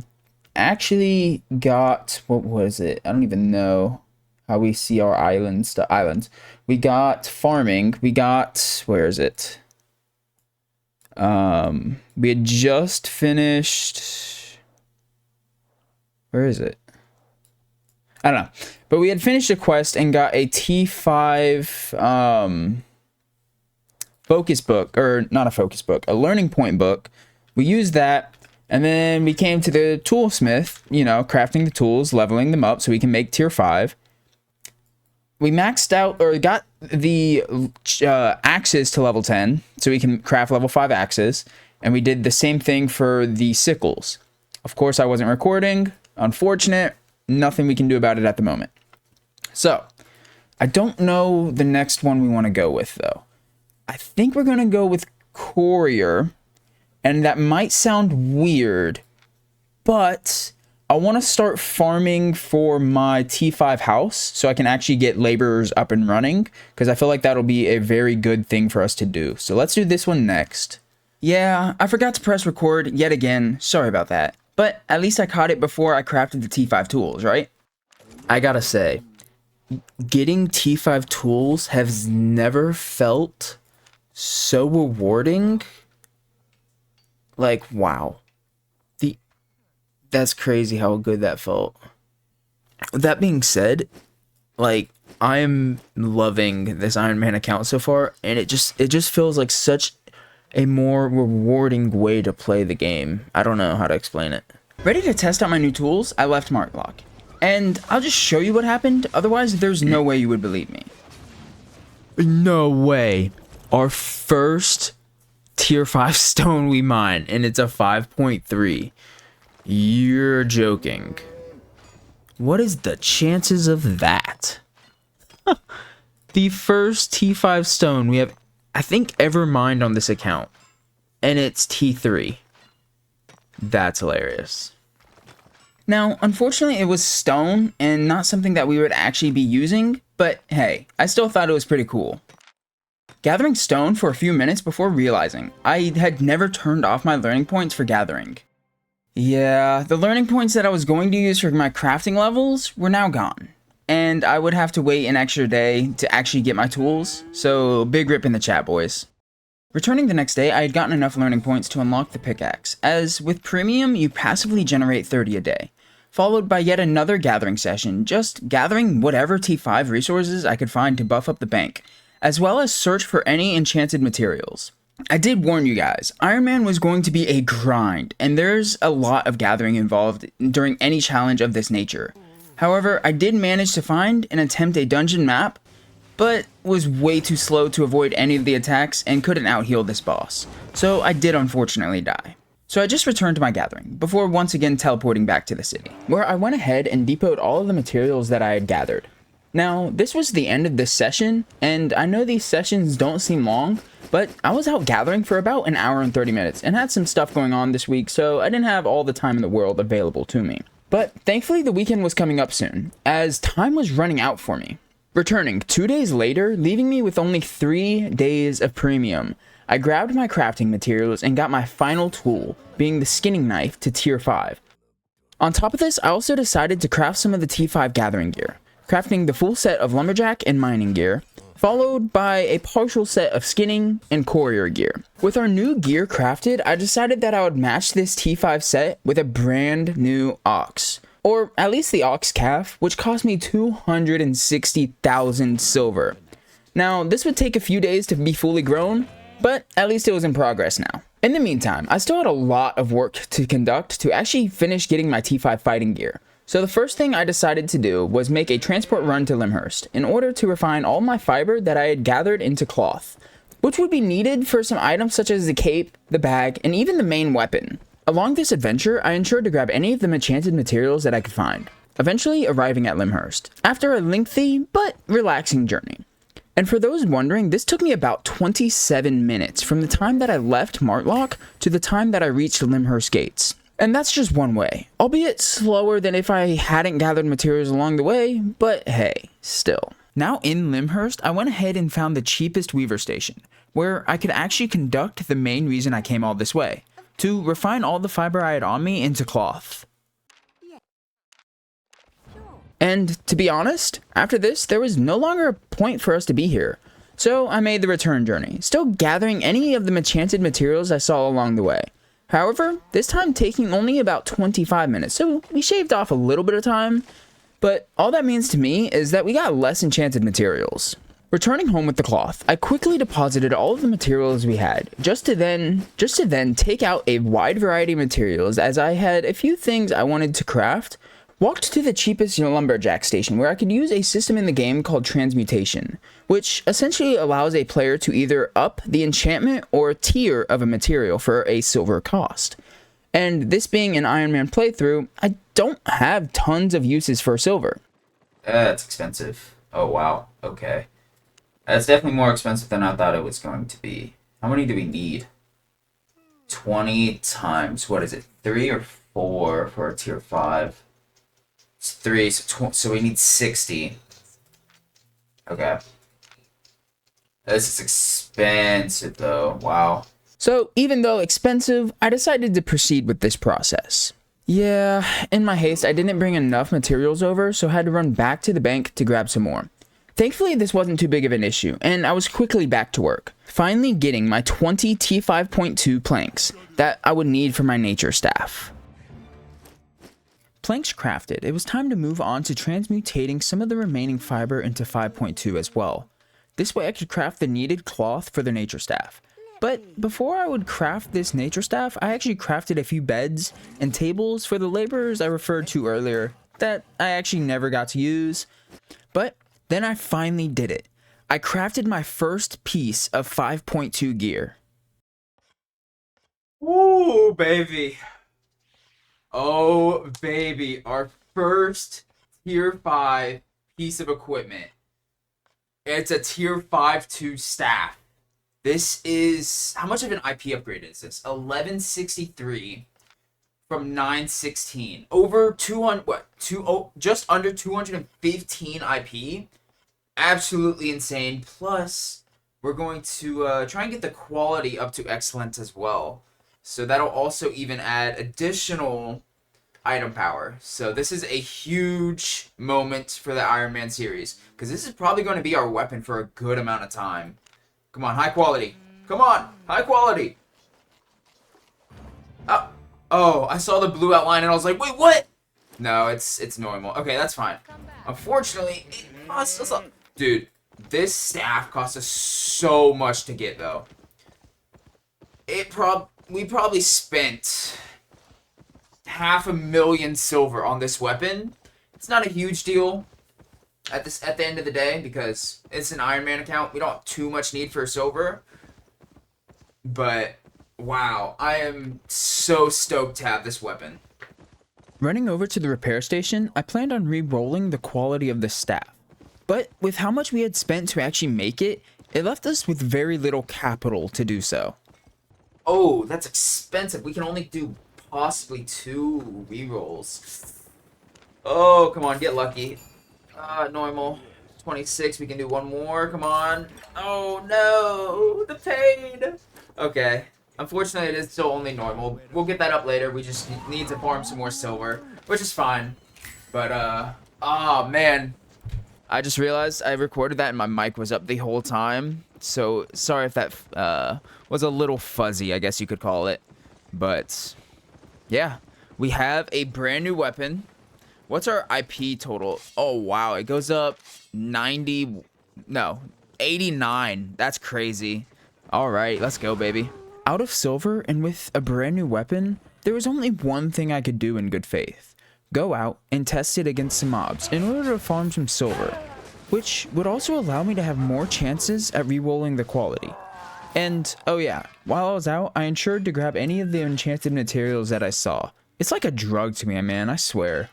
actually got, what was it? I don't even know how we see our islands. We got farming. We got, where is it? We had just finished, where is it? I don't know. But we had finished a quest and got a T5 focus book, or not a focus book, a learning point book. We used that. And then we came to the toolsmith, crafting the tools, leveling them up so we can make tier 5. We maxed out, or got the axes to level 10 so we can craft level 5 axes. And we did the same thing for the sickles. Of course, I wasn't recording. Unfortunate. Nothing we can do about it at the moment. So, I don't know the next one we want to go with, though. I think we're going to go with Courier. And that might sound weird, but I want to start farming for my T5 house so I can actually get laborers up and running, because I feel like that'll be a very good thing for us to do. So let's do this one next. Yeah, I forgot to press record yet again, sorry about that. But at least I caught it before I crafted the T5 tools, right? I gotta say, getting T5 tools has never felt so rewarding. Like, wow. That's crazy how good that felt. That being said, like, I am loving this Iron Man account so far, and it just feels like such a more rewarding way to play the game. I don't know how to explain it. Ready to test out my new tools, I left Marklock. And I'll just show you what happened, otherwise there's no way you would believe me. No way. Our first tier 5 stone we mine, and it's a 5.3. You're joking. What is the chances of that? The first T5 stone we have, I think, ever mined on this account. And it's T3. That's hilarious. Now, unfortunately, it was stone and not something that we would actually be using, but hey, I still thought it was pretty cool. Gathering stone for a few minutes before realizing I had never turned off my learning points for gathering. Yeah, the learning points that I was going to use for my crafting levels were now gone, and I would have to wait an extra day to actually get my tools, so big rip in the chat, boys. Returning the next day, I had gotten enough learning points to unlock the pickaxe, as with premium, you passively generate 30 a day, followed by yet another gathering session, just gathering whatever T5 resources I could find to buff up the bank, as well as search for any enchanted materials. I did warn you guys, Iron Man was going to be a grind, and there's a lot of gathering involved during any challenge of this nature. However, I did manage to find and attempt a dungeon map, but was way too slow to avoid any of the attacks and couldn't out-heal this boss, so I did unfortunately die. So I just returned to my gathering, before once again teleporting back to the city, where I went ahead and depoted all of the materials that I had gathered. Now, this was the end of this session, and I know these sessions don't seem long, but I was out gathering for about an hour and 30 minutes, and had some stuff going on this week, so I didn't have all the time in the world available to me. But thankfully the weekend was coming up soon, as time was running out for me. Returning 2 days later, leaving me with only 3 days of premium, I grabbed my crafting materials and got my final tool, being the skinning knife to tier 5. On top of this, I also decided to craft some of the T5 gathering gear, crafting the full set of lumberjack and mining gear, followed by a partial set of skinning and courier gear. With our new gear crafted, I decided that I would match this T5 set with a brand new ox. Or at least the ox calf, which cost me 260,000 silver. Now, this would take a few days to be fully grown, but at least it was in progress now. In the meantime, I still had a lot of work to conduct to actually finish getting my T5 fighting gear. So the first thing I decided to do was make a transport run to Limhurst in order to refine all my fiber that I had gathered into cloth, which would be needed for some items such as the cape, the bag, and even the main weapon. Along this adventure, I ensured to grab any of the enchanted materials that I could find, eventually arriving at Limhurst, after a lengthy but relaxing journey. And for those wondering, this took me about 27 minutes from the time that I left Martlock to the time that I reached Limhurst gates. And that's just one way, albeit slower than if I hadn't gathered materials along the way, but hey, still. Now in Limhurst, I went ahead and found the cheapest weaver station, where I could actually conduct the main reason I came all this way, to refine all the fiber I had on me into cloth. And to be honest, after this, there was no longer a point for us to be here. So I made the return journey, still gathering any of the enchanted materials I saw along the way. However, this time taking only about 25 minutes, so we shaved off a little bit of time, but all that means to me is that we got less enchanted materials. Returning home with the cloth, I quickly deposited all of the materials we had, just to then take out a wide variety of materials as I had a few things I wanted to craft. Walked to the cheapest lumberjack station where I could use a system in the game called transmutation, which essentially allows a player to either up the enchantment or tier of a material for a silver cost. And this being an Iron Man playthrough, I don't have tons of uses for silver. That's expensive. Oh wow, okay. That's definitely more expensive than I thought it was going to be. How many do we need? 20 times, what is it, 3 or 4 for a tier 5? It's 3, so we need 60. Okay. This is expensive though, wow. So even though expensive, I decided to proceed with this process. Yeah, in my haste, I didn't bring enough materials over, so I had to run back to the bank to grab some more. Thankfully, this wasn't too big of an issue, and I was quickly back to work, finally getting my 20 T5.2 planks that I would need for my nature staff. Planks crafted, it was time to move on to transmutating some of the remaining fiber into 5.2 as well. This way I could craft the needed cloth for the nature staff. But before I would craft this nature staff, I actually crafted a few beds and tables for the laborers I referred to earlier that I actually never got to use. But then I finally did it. I crafted my first piece of 5.2 gear. Ooh, baby. Oh, baby. Our first tier 5 piece of equipment. It's a tier 5.2 staff. This is... How much of an IP upgrade is this? 1163 from 916. Over 200... What? Just under 215 IP. Absolutely insane. Plus, we're going to try and get the quality up to excellent as well. So that'll also even add additional item power. So this is a huge moment for the Iron Man series, because this is probably going to be our weapon for a good amount of time. Come on, high quality. Come on, high quality. Oh, I saw the blue outline and I was like, wait, what? No, it's normal. Okay, that's fine. Unfortunately, it costs us a... Dude, this staff cost us so much to get, though. We probably spent $500,000 silver on this weapon. It's not a huge deal at the end of the day, because it's an Iron Man account. We don't have too much need for silver. But wow, I am so stoked to have this weapon. Running over to the repair station, I planned on re-rolling the quality of the staff. But with how much we had spent to actually make it, it left us with very little capital to do so. Oh, that's expensive. We can only do possibly 2 rerolls. Oh, come on, get lucky. Normal. 26, we can do 1 more, come on. Oh no, the pain. Okay, unfortunately it is still only normal. We'll get that up later. We just need to farm some more silver, which is fine. But, oh man. I just realized I recorded that and my mic was up the whole time. So, sorry if that was a little fuzzy, I guess you could call it. But, yeah. We have a brand new weapon. What's our IP total? Oh, wow. It goes up 90... No, 89. That's crazy. Alright, let's go, baby. Out of silver and with a brand new weapon, there was only one thing I could do in good faith. Go out and test it against some mobs in order to farm some silver, which would also allow me to have more chances at re-rolling the quality. And, oh yeah, while I was out, I ensured to grab any of the enchanted materials that I saw. It's like a drug to me, man, I swear.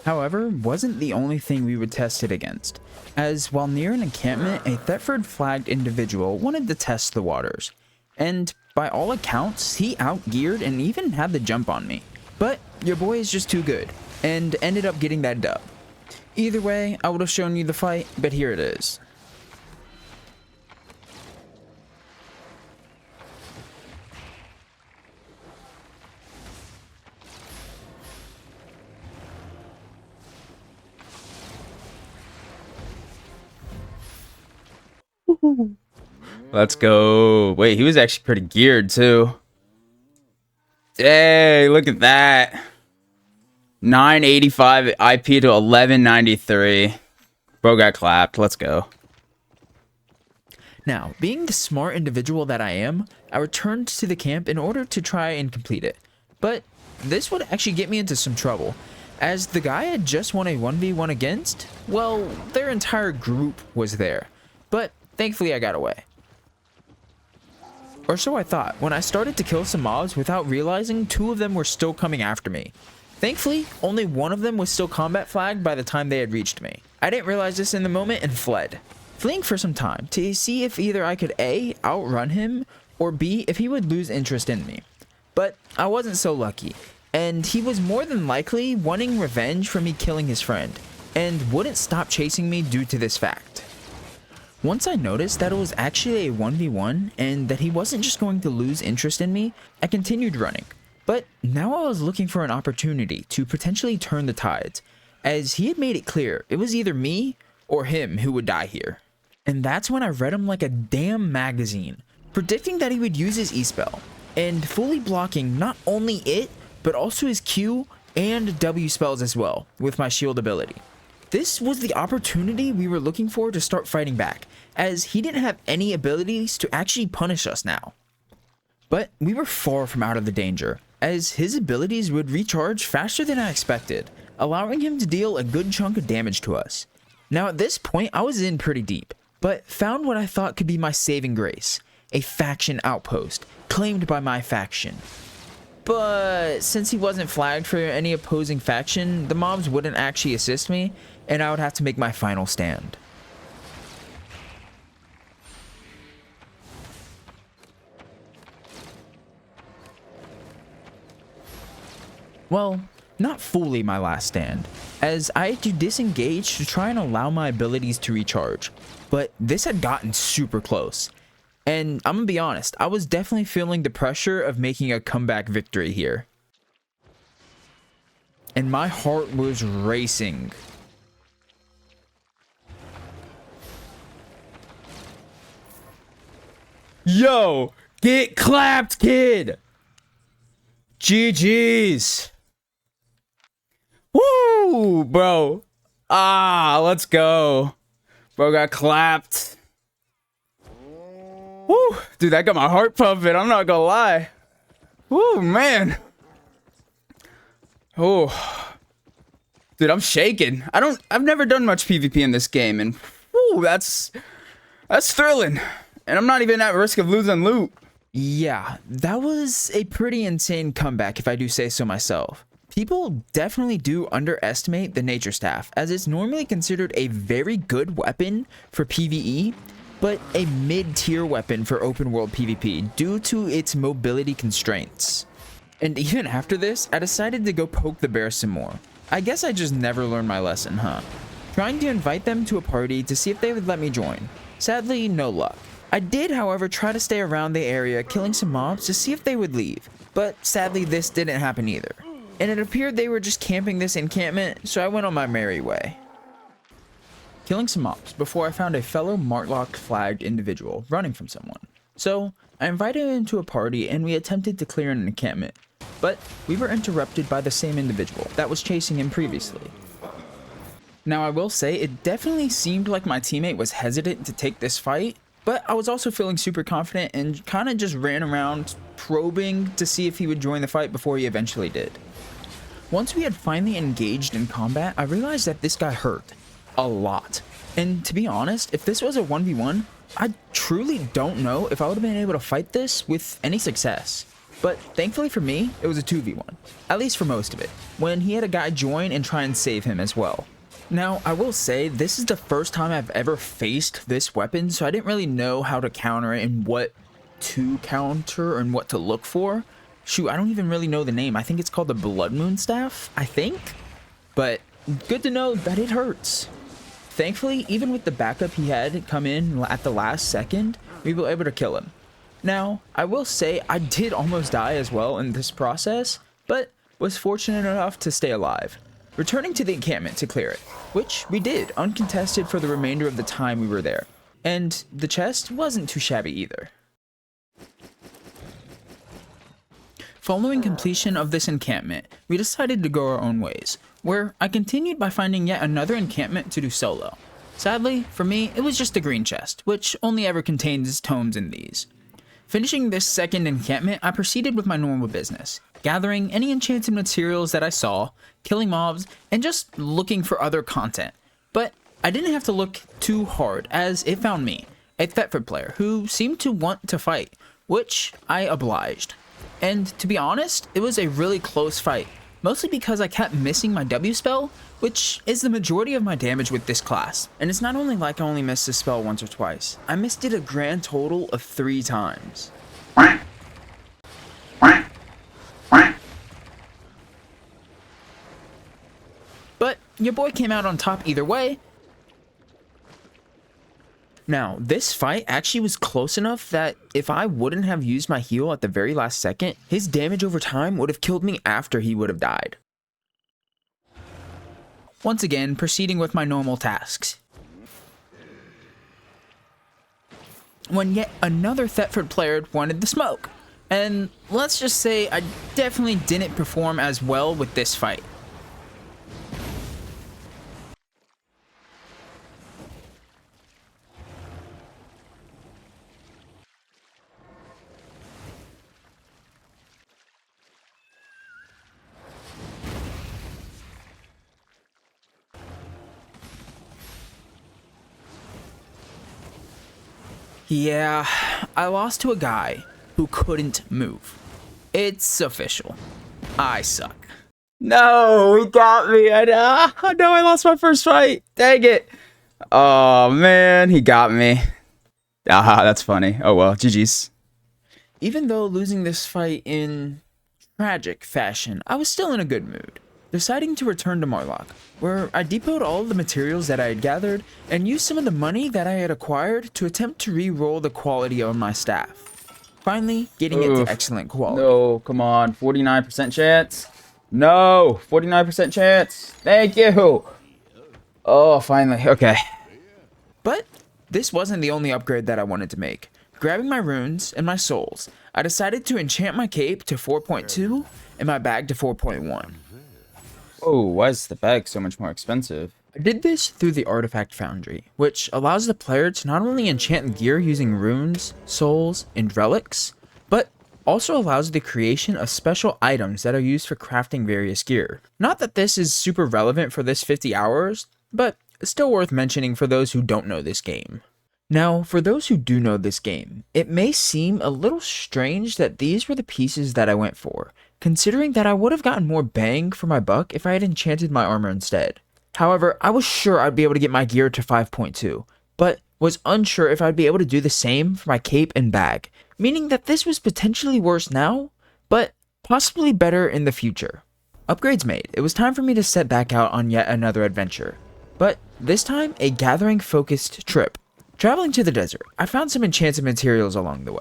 However, wasn't the only thing we would test it against, as while near an encampment, a Thetford-flagged individual wanted to test the waters. And, by all accounts, he outgeared and even had the jump on me. But your boy is just too good, and ended up getting that dub. Either way, I would have shown you the fight, but here it is. Let's go. Wait, he was actually pretty geared too. Hey, look at that. 985 IP to 1193. Bro got clapped. Let's go. Now, being the smart individual that I am, I returned to the camp in order to try and complete it. But this would actually get me into some trouble, as the guy I had just won a 1v1 against, well, their entire group was there. But thankfully I got away. Or so I thought, when I started to kill some mobs without realizing 2 of them were still coming after me. Thankfully, only 1 of them was still combat flagged by the time they had reached me. I didn't realize this in the moment and fled, fleeing for some time to see if either I could A, outrun him, or B, if he would lose interest in me. But I wasn't so lucky, and he was more than likely wanting revenge for me killing his friend, and wouldn't stop chasing me due to this fact. Once I noticed that it was actually a 1v1 and that he wasn't just going to lose interest in me, I continued running. But now I was looking for an opportunity to potentially turn the tides, as he had made it clear it was either me or him who would die here. And that's when I read him like a damn magazine, predicting that he would use his E-spell, and fully blocking not only it, but also his Q and W spells as well, with my shield ability. This was the opportunity we were looking for to start fighting back, as he didn't have any abilities to actually punish us now. But we were far from out of the danger, as his abilities would recharge faster than I expected, allowing him to deal a good chunk of damage to us. Now at this point I was in pretty deep, but found what I thought could be my saving grace, a faction outpost, claimed by my faction. But since he wasn't flagged for any opposing faction, the mobs wouldn't actually assist me, and I would have to make my final stand. Well, not fully my last stand, as I had to disengage to try and allow my abilities to recharge, but this had gotten super close. And I'm gonna be honest, I was definitely feeling the pressure of making a comeback victory here. And my heart was racing. Yo, get clapped, kid! GG's. Woo, bro. Let's go. Bro got clapped. Woo, dude, that got my heart pumping. I'm not gonna lie. Woo, man. Oh, dude, I'm shaking. I've never done much PvP in this game, and woo, that's thrilling. And I'm not even at risk of losing loot. Yeah, that was a pretty insane comeback, if I do say so myself. People definitely do underestimate the Nature Staff, as it's normally considered a very good weapon for PvE, but a mid-tier weapon for open world PvP due to its mobility constraints. And even after this, I decided to go poke the bear some more. I guess I just never learned my lesson, huh? Trying to invite them to a party to see if they would let me join. Sadly, no luck. I did, however, try to stay around the area, killing some mobs to see if they would leave, but sadly this didn't happen either. And it appeared they were just camping this encampment, so I went on my merry way. Killing some mobs before I found a fellow Martlock flagged individual running from someone. So I invited him to a party and we attempted to clear an encampment, but we were interrupted by the same individual that was chasing him previously. Now I will say it definitely seemed like my teammate was hesitant to take this fight, but I was also feeling super confident and kind of just ran around probing to see if he would join the fight before he eventually did. Once we had finally engaged in combat, I realized that this guy hurt a lot. And to be honest, if this was a 1v1, I truly don't know if I would have been able to fight this with any success. But thankfully for me, it was a 2v1, at least for most of it, when he had a guy join and try and save him as well. Now, I will say, this is the first time I've ever faced this weapon, so I didn't really know how to counter it and what to counter and what to look for. Shoot, I don't even really know the name. I think it's called the Blood Moon Staff, I think? But good to know that it hurts. Thankfully, even with the backup he had come in at the last second, we were able to kill him. Now, I will say I did almost die as well in this process, but was fortunate enough to stay alive, returning to the encampment to clear it, which we did uncontested for the remainder of the time we were there. And the chest wasn't too shabby either. Following completion of this encampment, we decided to go our own ways, where I continued by finding yet another encampment to do solo. Sadly, for me, it was just a green chest, which only ever contains tomes in these. Finishing this second encampment, I proceeded with my normal business, gathering any enchanted materials that I saw, killing mobs, and just looking for other content. But I didn't have to look too hard, as it found me, a Thetford player who seemed to want to fight, which I obliged. And to be honest, it was a really close fight, mostly because I kept missing my W spell, which is the majority of my damage with this class. And it's not only like I only missed this spell once or twice, I missed it a grand total of 3 times. But your boy came out on top either way. Now, this fight actually was close enough that if I wouldn't have used my heal at the very last second, his damage over time would have killed me after he would have died. Once again, proceeding with my normal tasks. When yet another Thetford player wanted the smoke. And let's just say I definitely didn't perform as well with this fight. Yeah, I lost to a guy who couldn't move. It's official. I suck. No, he got me. No, I lost my first fight. Dang it. Oh, man, he got me. Ah, that's funny. Oh, well, GG's. Even though losing this fight in tragic fashion, I was still in a good mood, deciding to return to Marlock, where I depoted all of the materials that I had gathered and used some of the money that I had acquired to attempt to re-roll the quality of my staff. Finally, getting it to excellent quality. No, come on. 49% chance. No, 49% chance. Thank you. Oh, finally. Okay. But this wasn't the only upgrade that I wanted to make. Grabbing my runes and my souls, I decided to enchant my cape to 4.2 and my bag to 4.1. Oh, why is the bag so much more expensive? I did this through the Artifact Foundry, which allows the player to not only enchant gear using runes, souls, and relics, but also allows the creation of special items that are used for crafting various gear. Not that this is super relevant for this 50 hours, but still worth mentioning for those who don't know this game. Now, for those who do know this game, it may seem a little strange that these were the pieces that I went for, considering that I would have gotten more bang for my buck if I had enchanted my armor instead. However, I was sure I'd be able to get my gear to 5.2, but was unsure if I'd be able to do the same for my cape and bag, meaning that this was potentially worse now, but possibly better in the future. Upgrades made, it was time for me to set back out on yet another adventure, but this time a gathering-focused trip. Traveling to the desert, I found some enchanted materials along the way.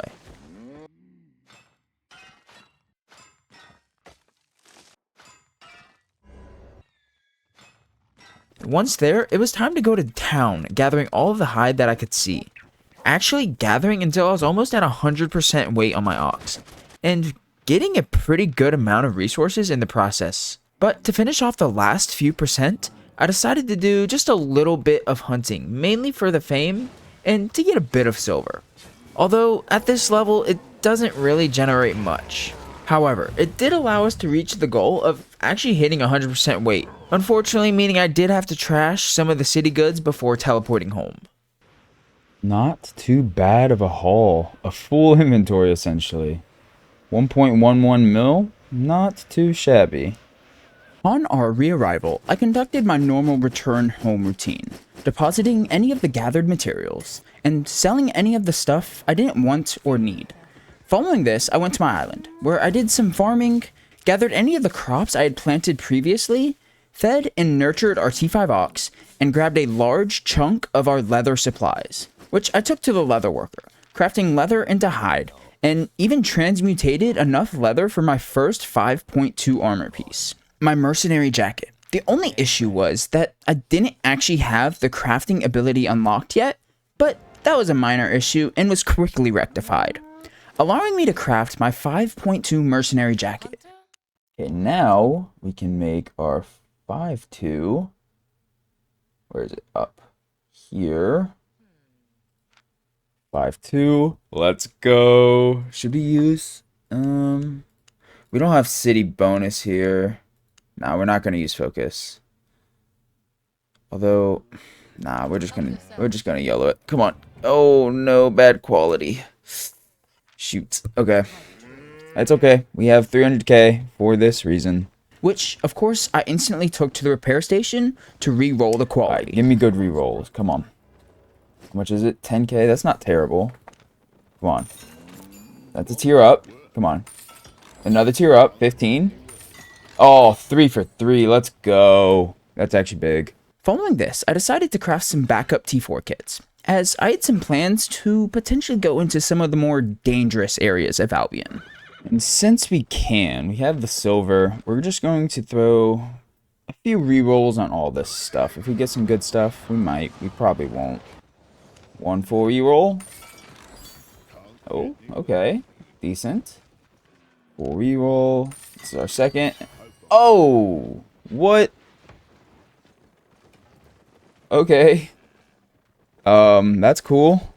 Once there, it was time to go to town, gathering all of the hide that I could see. Actually gathering until I was almost at 100% weight on my ox, and getting a pretty good amount of resources in the process. But to finish off the last few percent, I decided to do just a little bit of hunting, mainly for the fame, and to get a bit of silver. Although, at this level, it doesn't really generate much. However, it did allow us to reach the goal of actually hitting 100% weight. Unfortunately, meaning I did have to trash some of the city goods before teleporting home. Not too bad of a haul. A full inventory, essentially. 1.11 mil? Not too shabby. On our re-arrival, I conducted my normal return home routine, depositing any of the gathered materials, and selling any of the stuff I didn't want or need. Following this, I went to my island, where I did some farming, gathered any of the crops I had planted previously, fed and nurtured our T5 ox, and grabbed a large chunk of our leather supplies, which I took to the leather worker, crafting leather into hide, and even transmutated enough leather for my first 5.2 armor piece. My mercenary jacket. The only issue was that I didn't actually have the crafting ability unlocked yet, but that was a minor issue and was quickly rectified, allowing me to craft my 5.2 mercenary jacket. Okay, now we can make our 5.2. Where is it? Up here. 5.2. Let's go. Should we use? We don't have city bonus here. Nah, we're not gonna use focus. Although, nah, we're just gonna yellow it. Come on. Oh no, bad quality. Shoot. Okay. That's okay. We have 300k for this reason. Which, of course, I instantly took to the repair station to re-roll the quality. Alright, give me good re-rolls. Come on. How much is it? 10k? That's not terrible. Come on. That's a tier up. Come on. Another tier up. 15. Oh, 3 for 3. Let's go. That's actually big. Following this, I decided to craft some backup T4 kits. as I had some plans to potentially go into some of the more dangerous areas of Albion. And since we have the silver, we're just going to throw a few rerolls on all this stuff. If we get some good stuff, we might. We probably won't. One full reroll. Oh, okay. Decent. Full reroll. This is our second. Oh! What? Okay. That's cool.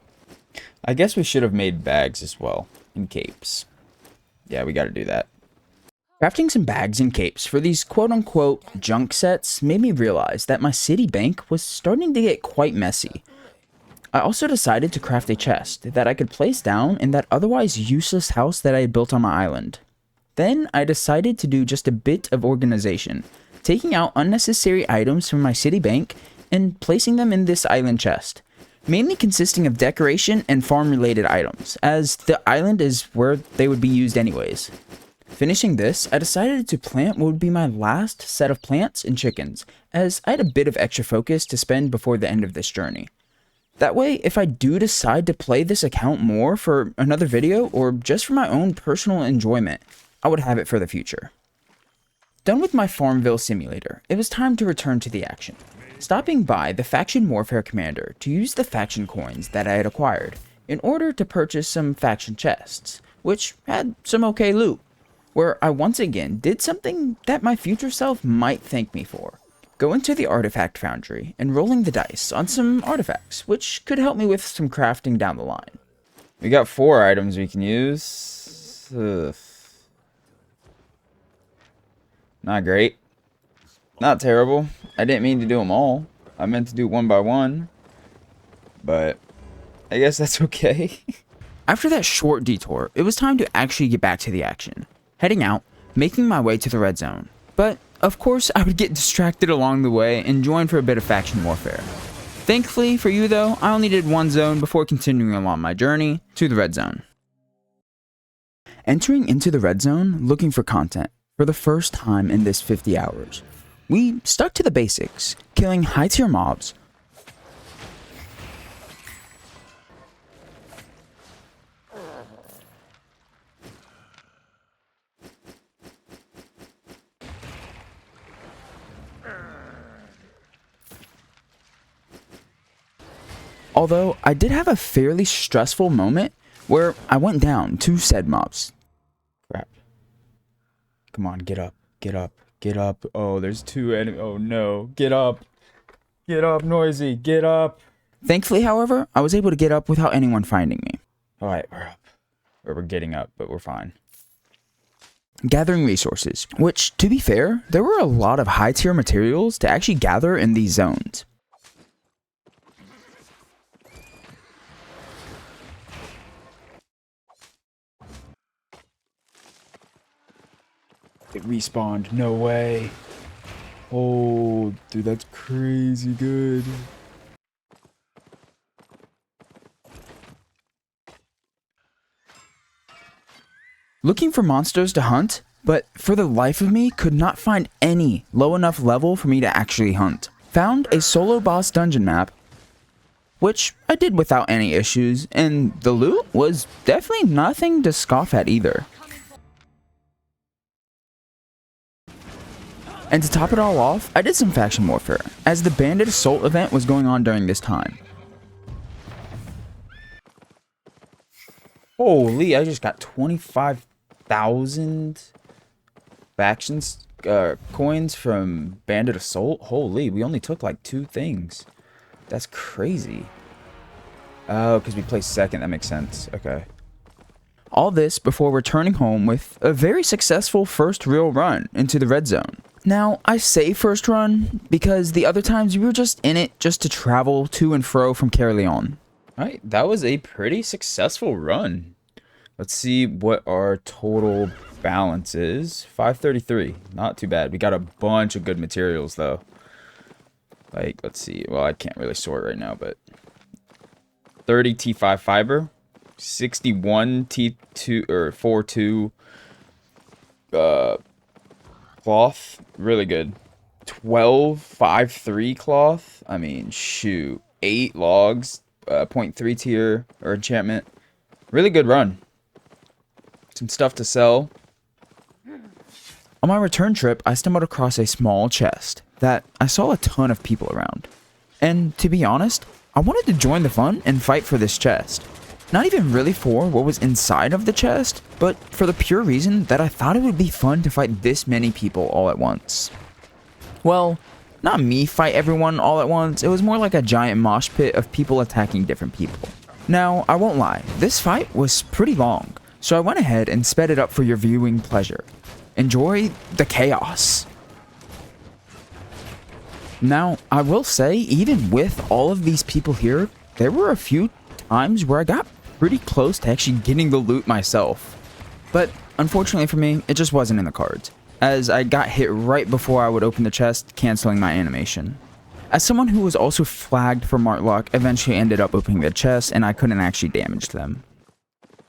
I guess we should have made bags as well. And capes. Yeah, we gotta do that. Crafting some bags and capes for these quote-unquote junk sets made me realize that my city bank was starting to get quite messy. I also decided to craft a chest that I could place down in that otherwise useless house that I had built on my island. Then I decided to do just a bit of organization, taking out unnecessary items from my city bank and placing them in this island chest, mainly consisting of decoration and farm-related items, as the island is where they would be used anyways. Finishing this, I decided to plant what would be my last set of plants and chickens, as I had a bit of extra focus to spend before the end of this journey. That way, if I do decide to play this account more for another video or just for my own personal enjoyment, I would have it for the future. Done with my Farmville simulator, it was time to return to the action. Stopping by the Faction Warfare Commander to use the faction coins that I had acquired in order to purchase some faction chests, which had some okay loot, where I once again did something that my future self might thank me for. Going to the artifact foundry and rolling the dice on some artifacts, which could help me with some crafting down the line. We got 4 items we can use. Ugh. Not great. Not terrible. I didn't mean to do them all. I meant to do one by one. But I guess that's okay. After that short detour, it was time to actually get back to the action. Heading out, making my way to the red zone. But, of course, I would get distracted along the way and join for a bit of faction warfare. Thankfully for you though, I only did one zone before continuing along my journey to the red zone. Entering into the red zone, looking for content, for the first time in this 50 hours. We stuck to the basics, killing high tier mobs, although I did have a fairly stressful moment where I went down to said mobs. Crap. Come on, get up. Get up. Get up. Oh, there's 2 enemies. Oh no. Get up. Get up, Noisy. Get up. Thankfully, however, I was able to get up without anyone finding me. Alright, we're up. Or we're getting up, but we're fine. Gathering resources, which, to be fair, there were a lot of high tier materials to actually gather in these zones. It respawned. No way. Oh, dude, that's crazy good. Looking for monsters to hunt, but for the life of me could not find any low enough level for me to actually hunt. Found a solo boss dungeon map, which I did without any issues, and the loot was definitely nothing to scoff at either. And to top it all off, I did some faction warfare, as the Bandit Assault event was going on during this time. Holy, I just got 25,000 factions coins from Bandit Assault. Holy, we only took like 2 things. That's crazy. Oh, because we placed second. That makes sense. Okay. All this before returning home with a very successful first real run into the red zone. Now, I say first run because the other times we were just in it just to travel to and fro from Caerleon. Alright, that was a pretty successful run. Let's see what our total balance is. 533. Not too bad. We got a bunch of good materials, though. Like, let's see. Well, I can't really sort right now, but 30 T5 fiber, 61 T2 or 42 cloth, really good. 12 5-3 cloth. I mean, shoot. 8 logs, 0.3 tier or enchantment. Really good run. Some stuff to sell. On my return trip, I stumbled across a small chest that I saw a ton of people around. And to be honest, I wanted to join the fun and fight for this chest. Not even really for what was inside of the chest, but for the pure reason that I thought it would be fun to fight this many people all at once. Well, not me fight everyone all at once, it was more like a giant mosh pit of people attacking different people. Now, I won't lie, this fight was pretty long, so I went ahead and sped it up for your viewing pleasure. Enjoy the chaos. Now, I will say, even with all of these people here, there were a few times where I got pretty close to actually getting the loot myself. But unfortunately for me, it just wasn't in the cards, as I got hit right before I would open the chest, canceling my animation. As someone who was also flagged for Martlock, eventually ended up opening the chest and I couldn't actually damage them.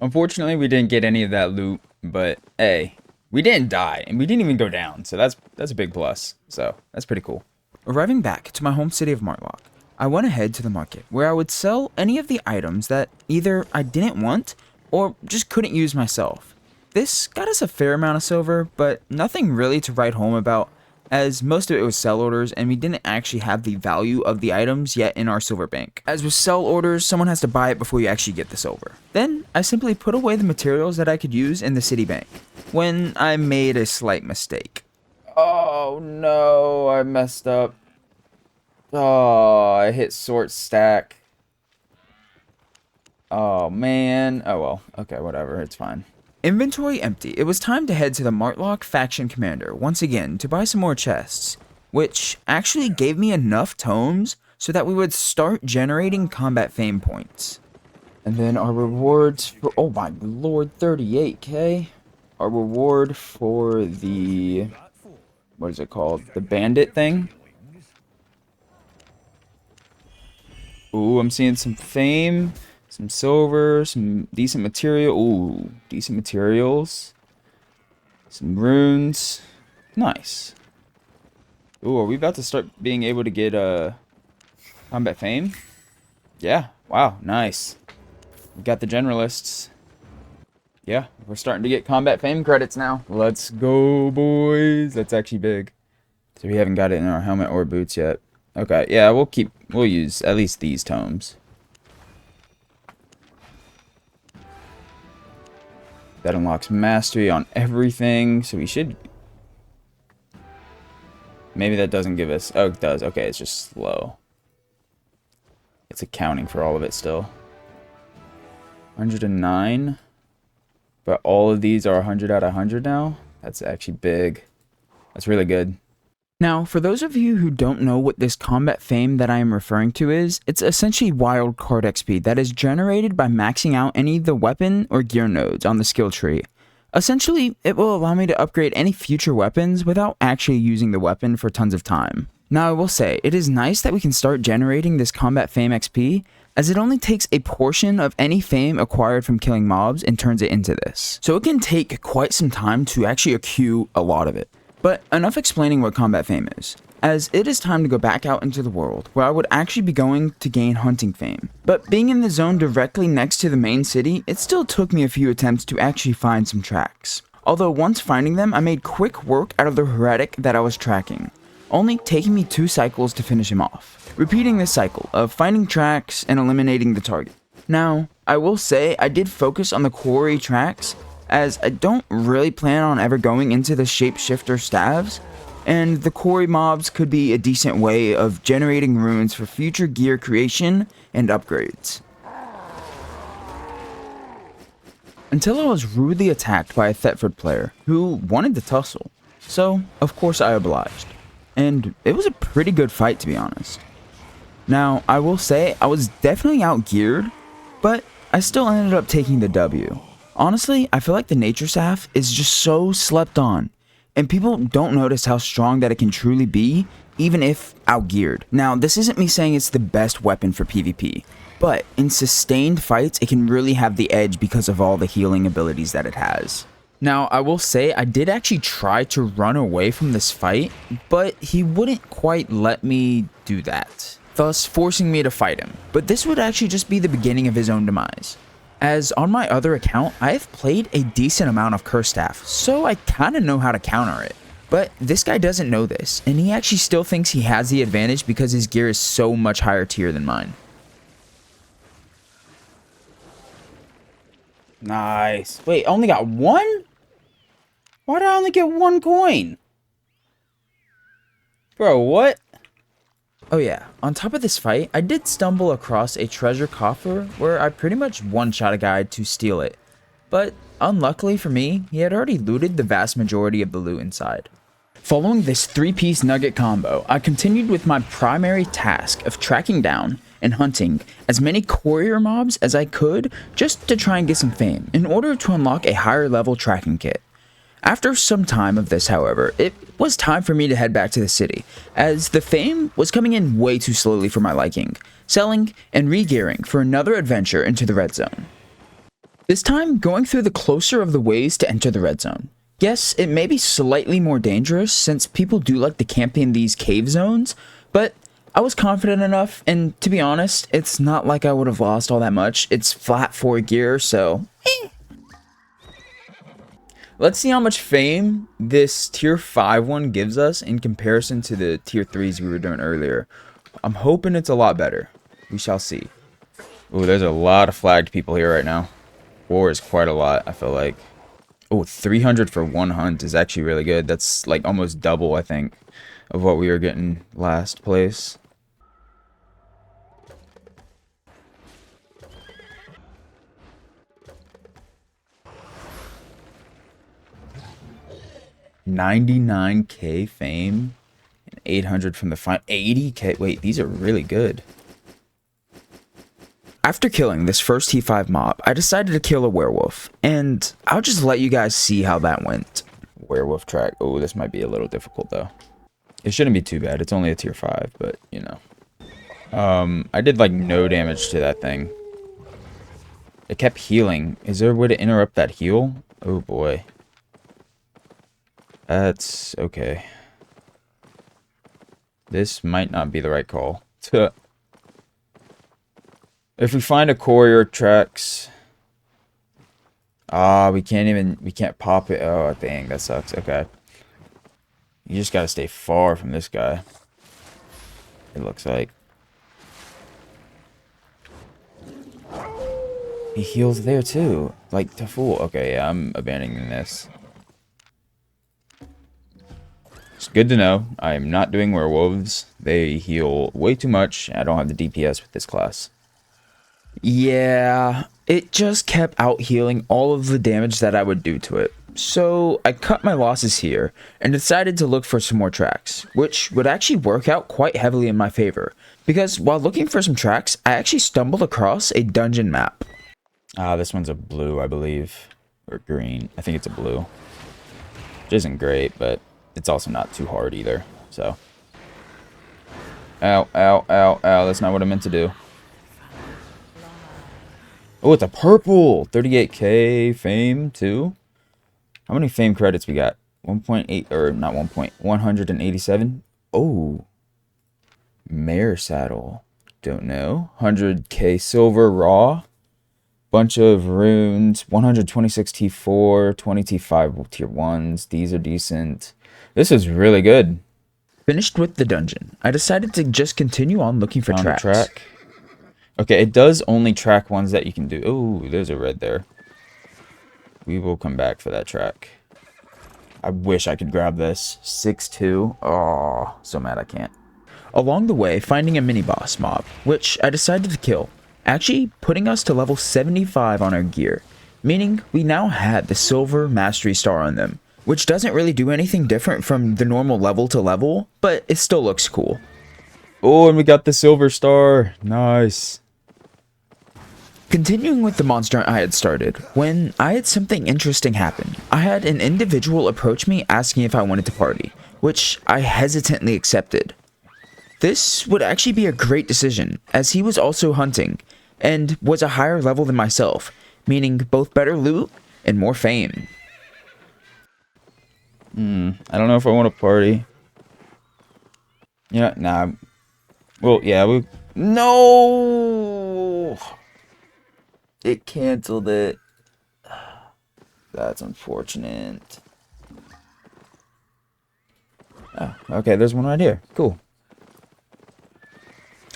Unfortunately, we didn't get any of that loot, but hey, we didn't die and we didn't even go down, so that's a big plus. So that's pretty cool. Arriving back to my home city of Martlock, I went ahead to the market where I would sell any of the items that either I didn't want or just couldn't use myself. This got us a fair amount of silver, but nothing really to write home about, as most of it was sell orders and we didn't actually have the value of the items yet in our silver bank. As with sell orders, someone has to buy it before you actually get the silver. Then I simply put away the materials that I could use in the city bank, when I made a slight mistake. Oh no, I messed up. Oh, I hit sort stack. Oh man. Oh well. Okay, whatever. It's fine. Inventory empty, it was time to head to the Martlock faction commander once again to buy some more chests, which actually gave me enough tomes so that we would start generating combat fame points. And then our rewards for, oh my lord, 38k. Our reward for the, what is it called? The bandit thing. Ooh, I'm seeing some fame. Some silver, some decent material. Ooh, decent materials. Some runes. Nice. Ooh, are we about to start being able to get combat fame? Yeah. Wow, nice. We got the generalists. Yeah, we're starting to get combat fame credits now. Let's go, boys. That's actually big. So we haven't got it in our helmet or boots yet. Okay, yeah, we'll use at least these tomes. That unlocks mastery on everything, so we should... Maybe that doesn't give us... Oh, it does. Okay, it's just slow. It's accounting for all of it still. 109. But all of these are 100 out of 100 now? That's actually big. That's really good. Now, for those of you who don't know what this combat fame that I am referring to is, it's essentially wild card XP that is generated by maxing out any of the weapon or gear nodes on the skill tree. Essentially, it will allow me to upgrade any future weapons without actually using the weapon for tons of time. Now, I will say, it is nice that we can start generating this combat fame XP, as it only takes a portion of any fame acquired from killing mobs and turns it into this. So it can take quite some time to actually accrue a lot of it. But enough explaining what combat fame is, as it is time to go back out into the world, where I would actually be going to gain hunting fame. But being in the zone directly next to the main city, it still took me a few attempts to actually find some tracks. Although once finding them, I made quick work out of the heretic that I was tracking, only taking me 2 cycles to finish him off, repeating this cycle of finding tracks and eliminating the target. Now, I will say I did focus on the quarry tracks, as I don't really plan on ever going into the shapeshifter staves, and the quarry mobs could be a decent way of generating runes for future gear creation and upgrades. Until I was rudely attacked by a Thetford player who wanted to tussle, so of course I obliged, and it was a pretty good fight to be honest. Now, I will say I was definitely outgeared, but I still ended up taking the W. Honestly, I feel like the nature staff is just so slept on, and people don't notice how strong that it can truly be, even if outgeared. Now, this isn't me saying it's the best weapon for PvP, but in sustained fights, it can really have the edge because of all the healing abilities that it has. Now, I will say I did actually try to run away from this fight, but he wouldn't quite let me do that. thus forcing me to fight him. But this would actually just be the beginning of his own demise, as on my other account, I have played a decent amount of Curse Staff, so I kinda know how to counter it. But this guy doesn't know this, and he actually still thinks he has the advantage because his gear is so much higher tier than mine. Nice. Wait, I only got one? Why did I only get 1 coin? Bro, what? Oh yeah, on top of this fight, I did stumble across a treasure coffer where I pretty much one-shot a guy to steal it. But unluckily for me, he had already looted the vast majority of the loot inside. Following this 3-piece nugget combo, I continued with my primary task of tracking down and hunting as many courier mobs as I could just to try and get some fame in order to unlock a higher level tracking kit. After some time of this, however, it was time for me to head back to the city, as the fame was coming in way too slowly for my liking, selling and re-gearing for another adventure into the red zone. This time, going through the closer of the ways to enter the red zone. Yes, it may be slightly more dangerous since people do like to camp in these cave zones, but I was confident enough, and to be honest, it's not like I would have lost all that much. It's flat 4 gear, so let's see how much fame this tier 5 one gives us in comparison to the tier 3s we were doing earlier. I'm hoping it's a lot better. We shall see. Ooh, there's a lot of flagged people here right now. 4 is quite a lot, I feel like. Oh, 300 for 1 hunt is actually really good. That's like almost double, I think, of what we were getting last place. $99K fame and 800 from the fine. 80K. Wait, these are really good. After killing this first T5 mob, I decided to kill a werewolf, and I'll just let you guys see how that went. Werewolf track. Oh, this might be a little difficult though. It shouldn't be too bad. It's only a tier 5, but you know. I did like no damage to that thing. It kept healing. Is there a way to interrupt that heal? Oh boy. That's okay. This might not be the right call. If we find a courier tracks. We can't pop it. Oh, dang, that sucks. Okay. You just gotta stay far from this guy. It looks like. He heals there too. Like the fool. Okay, yeah, I'm abandoning this. It's good to know. I am not doing werewolves. They heal way too much. I don't have the DPS with this class. Yeah, it just kept out healing all of the damage that I would do to it. So I cut my losses here and decided to look for some more tracks, which would actually work out quite heavily in my favor. Because while looking for some tracks, I actually stumbled across a dungeon map. This one's a blue, I believe. Or green. I think it's a blue. Which isn't great, but it's also not too hard either. So. Ow, ow, ow, ow. That's not what I meant to do. Oh, it's a purple! 38K fame, too. How many fame credits we got? 1.8, or not 187? Oh. Mare saddle. Don't know. 100K silver raw. Bunch of runes. 126 T4, 20 T5 tier 1s. These are decent. This is really good. Finished with the dungeon, I decided to just continue on looking for Found a tracks. track. Okay, it does only track ones that you can do. Oh, there's a red there. We will come back for that track. I wish I could grab this. 6-2. Oh, so mad I can't. Along the way, finding a mini-boss mob, which I decided to kill, actually putting us to level 75 on our gear, meaning we now had the silver mastery star on them, which doesn't really do anything different from the normal level to level, but it still looks cool. Oh, and we got the silver star. Nice. Continuing with the monster hunt I had started, when I had something interesting happen. I had an individual approach me asking if I wanted to party, which I hesitantly accepted. This would actually be a great decision, as he was also hunting, and was a higher level than myself, meaning both better loot and more fame. I don't know if I want to party. Yeah, nah. Well, yeah, we... No! It canceled it. That's unfortunate. Oh, okay, there's one right here. Cool.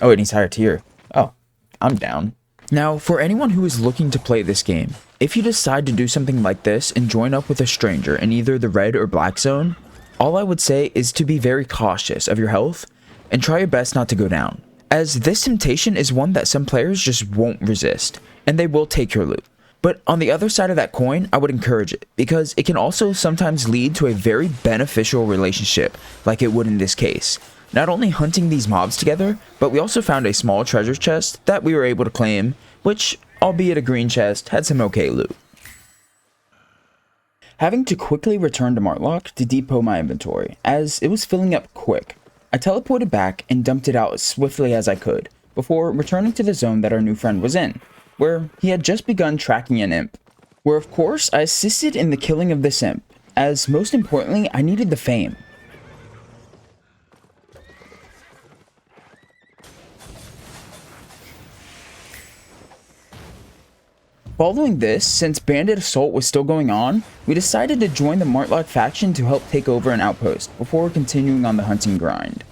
Oh, it needs higher tier. Oh, I'm down. Now, for anyone who is looking to play this game, if you decide to do something like this and join up with a stranger in either the red or black zone, all I would say is to be very cautious of your health and try your best not to go down, as this temptation is one that some players just won't resist, and they will take your loot. But on the other side of that coin, I would encourage it, because it can also sometimes lead to a very beneficial relationship, like it would in this case. Not only hunting these mobs together, but we also found a small treasure chest that we were able to claim, which, albeit a green chest, had some okay loot. Having to quickly return to Martlock to depot my inventory, as it was filling up quick, I teleported back and dumped it out as swiftly as I could, before returning to the zone that our new friend was in, where he had just begun tracking an imp. Where of course I assisted in the killing of this imp, as most importantly I needed the fame. Following this, since Bandit Assault was still going on, we decided to join the Martlock faction to help take over an outpost before continuing on the hunting grind.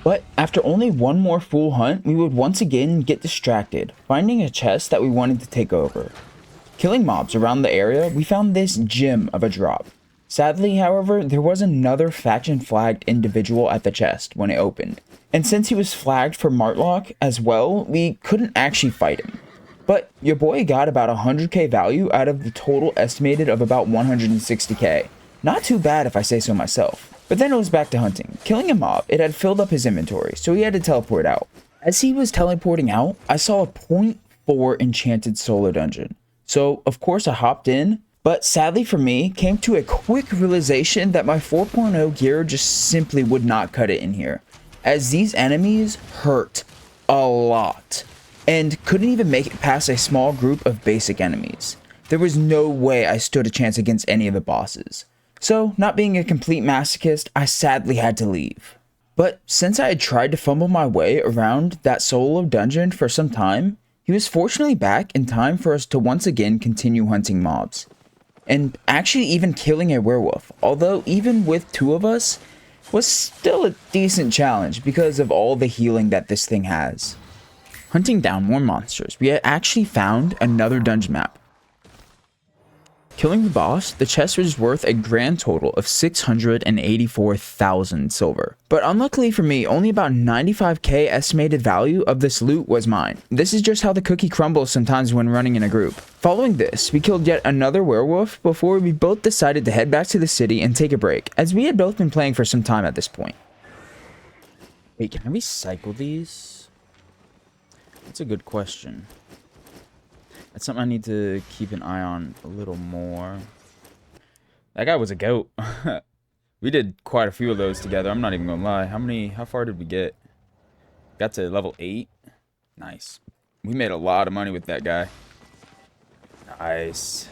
But after only one more full hunt, we would once again get distracted, finding a chest that we wanted to take over. Killing mobs around the area, we found this gem of a drop. Sadly, however, there was another faction-flagged individual at the chest when it opened, and since he was flagged for Martlock as well, we couldn't actually fight him. But your boy got about 100k value out of the total estimated of about 160k. Not too bad if I say so myself. But then it was back to hunting. Killing a mob, it had filled up his inventory, so he had to teleport out. As he was teleporting out, I saw a .4 enchanted solo dungeon. So, of course, I hopped in, but sadly for me, came to a quick realization that my 4.0 gear just simply would not cut it in here, as these enemies hurt a lot, and couldn't even make it past a small group of basic enemies. There was no way I stood a chance against any of the bosses. So, not being a complete masochist, I sadly had to leave. But since I had tried to fumble my way around that solo dungeon for some time, he was fortunately back in time for us to once again continue hunting mobs. And actually even killing a werewolf, although even with two of us, was still a decent challenge because of all the healing that this thing has. Hunting down more monsters, we had actually found another dungeon map. Killing the boss, the chest was worth a grand total of 684,000 silver. But unluckily for me, only about 95k estimated value of this loot was mine. This is just how the cookie crumbles sometimes when running in a group. Following this, we killed yet another werewolf before we both decided to head back to the city and take a break, as we had both been playing for some time at this point. Wait, can I recycle these? That's a good question. That's something I need to keep an eye on a little more. That guy was a goat. We did quite a few of those together. I'm not even gonna lie. How far did we get? Got to level 8. Nice. We made a lot of money with that guy. Nice.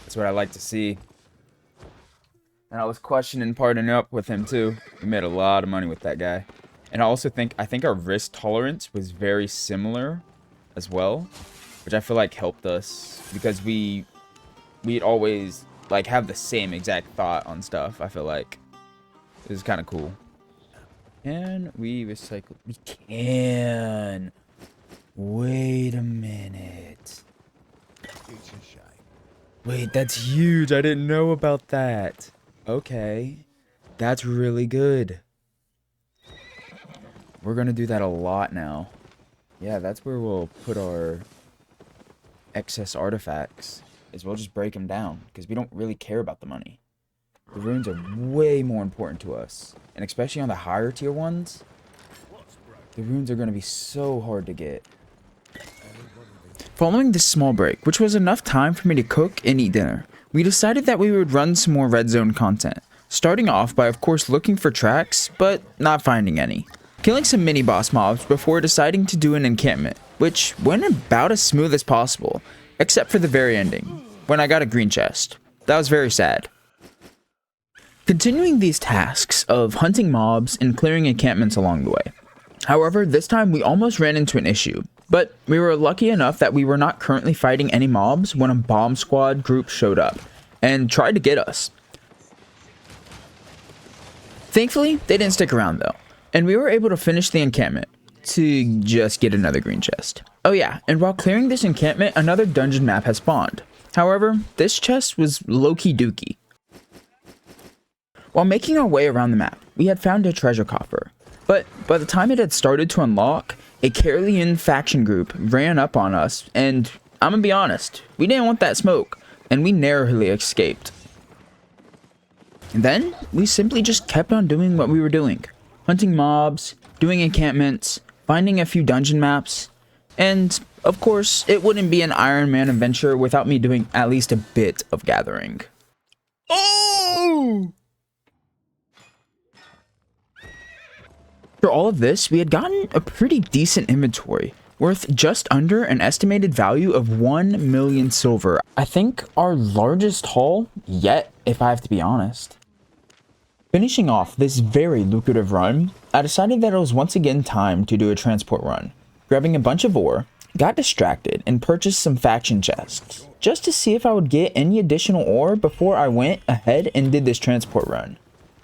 That's what I like to see. And I was questioning partnering up with him too. We made a lot of money with that guy. And I think our risk tolerance was very similar as well, which I feel like helped us because we'd always like have the same exact thought on stuff. I feel like it was kind of cool. Can we recycle? We can. Wait a minute. Wait, that's huge. I didn't know about that. Okay, that's really good. We're gonna do that a lot now. Yeah, that's where we'll put our excess artifacts, is we'll just break them down because we don't really care about the money. The runes are way more important to us, and especially on the higher tier ones, the runes are going to be so hard to get. Following this small break, which was enough time for me to cook and eat dinner, we decided that we would run some more red zone content, starting off by of course looking for tracks, but not finding any. Killing some mini boss mobs before deciding to do an encampment, which went about as smooth as possible, except for the very ending. when I got a green chest. That was very sad. Continuing these tasks of hunting mobs and clearing encampments along the way. However, this time we almost ran into an issue, but we were lucky enough that we were not currently fighting any mobs when a bomb squad group showed up and tried to get us. Thankfully, they didn't stick around though, and we were able to finish the encampment to just get another green chest. Oh yeah, and while clearing this encampment, another dungeon map has spawned. However, this chest was low-key dookie. While making our way around the map, we had found a treasure coffer, but by the time it had started to unlock, a Carolian faction group ran up on us, and I'm gonna be honest, we didn't want that smoke, and we narrowly escaped. And then, we simply just kept on doing what we were doing. Hunting mobs, doing encampments, finding a few dungeon maps, and of course, it wouldn't be an Iron Man adventure without me doing at least a bit of gathering. Oh! For all of this, we had gotten a pretty decent inventory, worth just under an estimated value of 1 million silver. I think our largest haul yet, if I have to be honest. Finishing off this very lucrative run, I decided that it was once again time to do a transport run. Grabbing a bunch of ore, got distracted and purchased some faction chests, just to see if I would get any additional ore before I went ahead and did this transport run.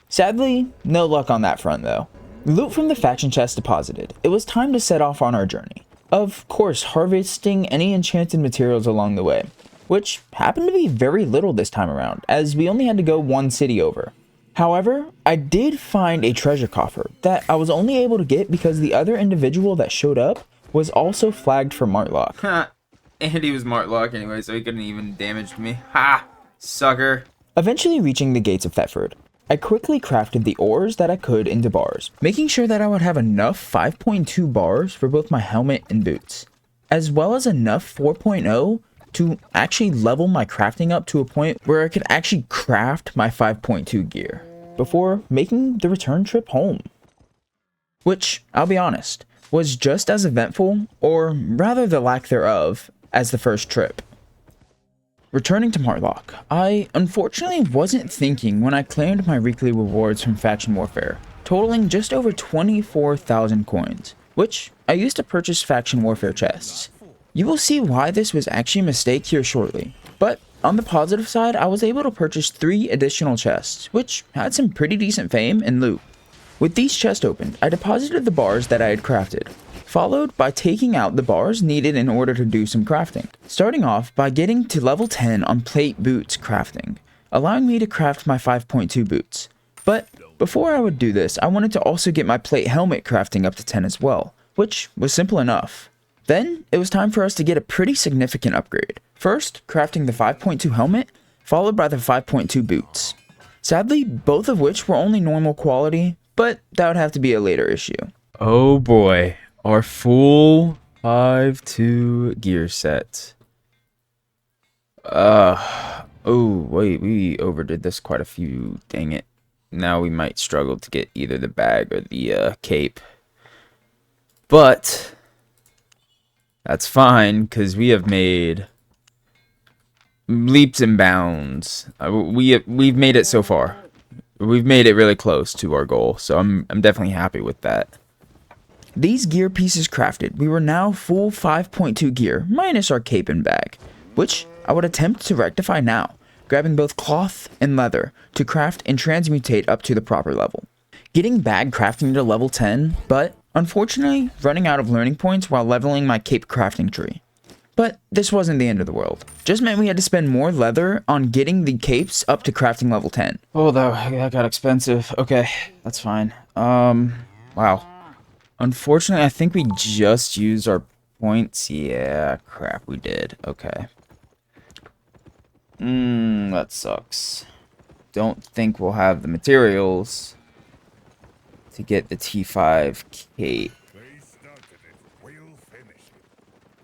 Sadly, no luck on that front though. Loot from the faction chest deposited, it was time to set off on our journey. Of course, harvesting any enchanted materials along the way, which happened to be very little this time around, as we only had to go one city over. However, I did find a treasure coffer that I was only able to get because the other individual that showed up was also flagged for Martlock. And he was Martlock anyway, so he couldn't even damage me. Ha! Sucker. Eventually reaching the gates of Thetford, I quickly crafted the ores that I could into bars, making sure that I would have enough 5.2 bars for both my helmet and boots, as well as enough 4.0 to actually level my crafting up to a point where I could actually craft my 5.2 gear before making the return trip home. Which, I'll be honest, was just as eventful, or rather the lack thereof, as the first trip. Returning to Martlock, I unfortunately wasn't thinking when I claimed my weekly rewards from Faction Warfare, totaling just over 24,000 coins, which I used to purchase Faction Warfare chests. You will see why this was actually a mistake here shortly, but on the positive side, I was able to purchase 3 additional chests, which had some pretty decent fame and loot. With these chests opened, I deposited the bars that I had crafted, followed by taking out the bars needed in order to do some crafting, starting off by getting to level 10 on plate boots crafting, allowing me to craft my 5.2 boots. But before I would do this, I wanted to also get my plate helmet crafting up to 10 as well, which was simple enough. Then it was time for us to get a pretty significant upgrade. First, crafting the 5.2 helmet, followed by the 5.2 boots. Sadly, both of which were only normal quality, but that would have to be a later issue. Oh boy. Our full 5.2 gear set. Oh wait, we overdid this quite a few, dang it. Now we might struggle to get either the bag or the cape. But that's fine, because we have made leaps and bounds. We've made it so far. We've made it really close to our goal, so I'm definitely happy with that. These gear pieces crafted, we were now full 5.2 gear, minus our cape and bag, which I would attempt to rectify now, grabbing both cloth and leather to craft and transmutate up to the proper level. Getting bag crafting to level 10, but unfortunately running out of learning points while leveling my cape crafting tree. But this wasn't the end of the world. Just meant we had to spend more leather on getting the capes up to crafting level 10. Oh, that got expensive. Okay, that's fine. Wow. Unfortunately, I think we just used our points. Yeah, crap, we did. Okay. That sucks. Don't think we'll have the materials to get the T5 cape.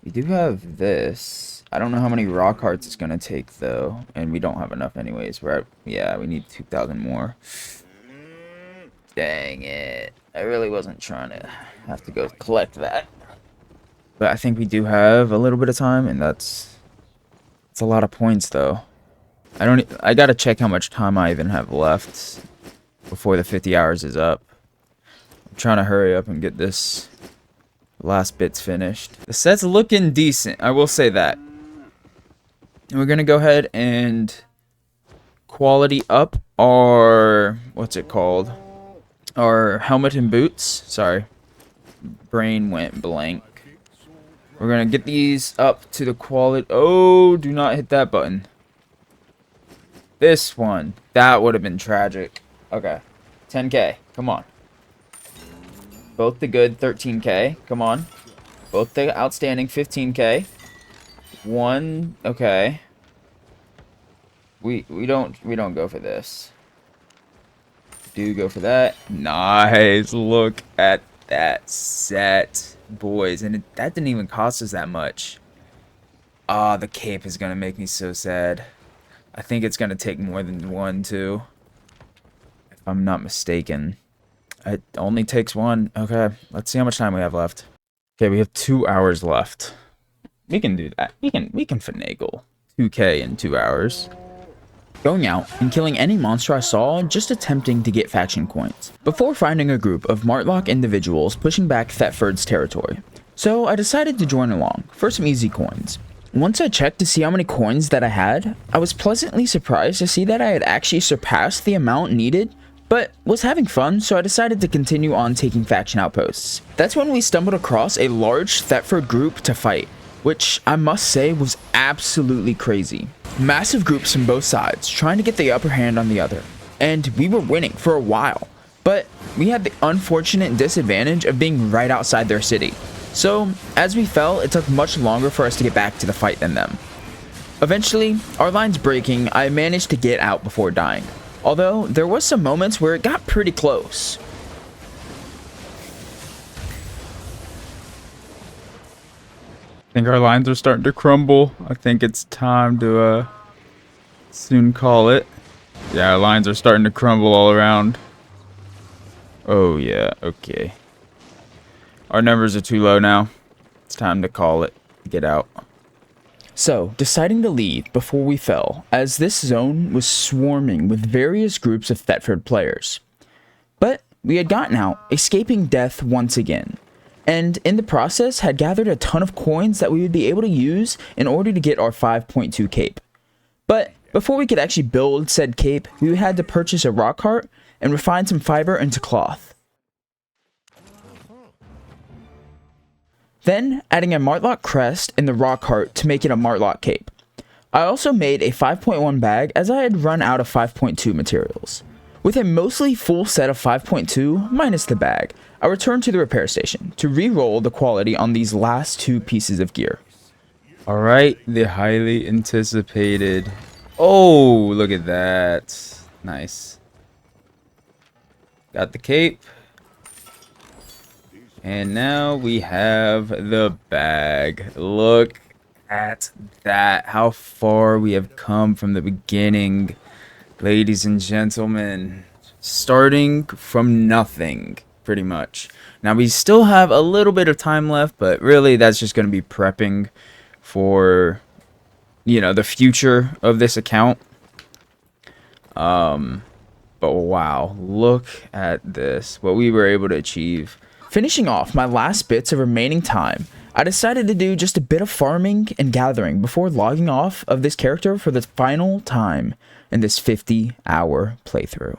We do have this. I don't know how many rock hearts it's gonna take though, and we don't have enough anyways. Yeah, we need 2,000 more. Dang it. I really wasn't trying to have to go collect that. But I think we do have a little bit of time, and that's It's a lot of points, though. I gotta check how much time I even have left before the 50 hours is up. I'm trying to hurry up and get this last bits finished. The set's looking decent, I will say that. And we're gonna go ahead and quality up our, what's it called? Our helmet and boots. Sorry. Brain went blank. We're gonna get these up to the quality. Oh, do not hit that button. This one. That would have been tragic. Okay. 10k. Come on. Both the good 13k. Come on. Both the outstanding 15k. One. Okay. We don't go for this. Do go for that. Nice. Look at that set, boys. And that didn't even cost us that much. Ah, the cape is gonna make me so sad. I think it's gonna take more than one, too. If I'm not mistaken. It only takes one. Okay, let's see how much time we have left. Okay, we have 2 hours left. We can do that. We can finagle 2k in 2 hours. Going out and killing any monster I saw, just attempting to get faction coins, before finding a group of Martlock individuals pushing back Thetford's territory. So I decided to join along, for some easy coins. Once I checked to see how many coins that I had, I was pleasantly surprised to see that I had actually surpassed the amount needed, but was having fun, so I decided to continue on taking faction outposts. That's when we stumbled across a large Thetford group to fight, which I must say was absolutely crazy. Massive groups from both sides trying to get the upper hand on the other, and we were winning for a while, but we had the unfortunate disadvantage of being right outside their city. So as we fell, it took much longer for us to get back to the fight than them. Eventually, our lines breaking, I managed to get out before dying, although there was some moments where it got pretty close. I think our lines are starting to crumble. I think it's time to soon call it. Yeah, our lines are starting to crumble all around. Oh yeah, okay. Our numbers are too low now. It's time to call it. Get out. So, deciding to leave before we fell, as this zone was swarming with various groups of Thetford players. But we had gotten out, escaping death once again, and in the process had gathered a ton of coins that we would be able to use in order to get our 5.2 cape. But before we could actually build said cape, we had to purchase a rock heart and refine some fiber into cloth. Then adding a Martlock crest in the rock heart to make it a Martlock cape. I also made a 5.1 bag as I had run out of 5.2 materials. With a mostly full set of 5.2 minus the bag, I returned to the repair station to re-roll the quality on these last two pieces of gear. Alright, the highly anticipated. Oh, look at that. Nice. Got the cape. And now we have the bag. Look at that. How far we have come from the beginning, ladies and gentlemen. Starting from nothing, pretty much. Now we still have a little bit of time left, but really that's just going to be prepping for, you know, the future of this account. But wow, look at this. What we were able to achieve. Finishing off my last bits of remaining time, I decided to do just a bit of farming and gathering before logging off of this character for the final time in this 50-hour playthrough.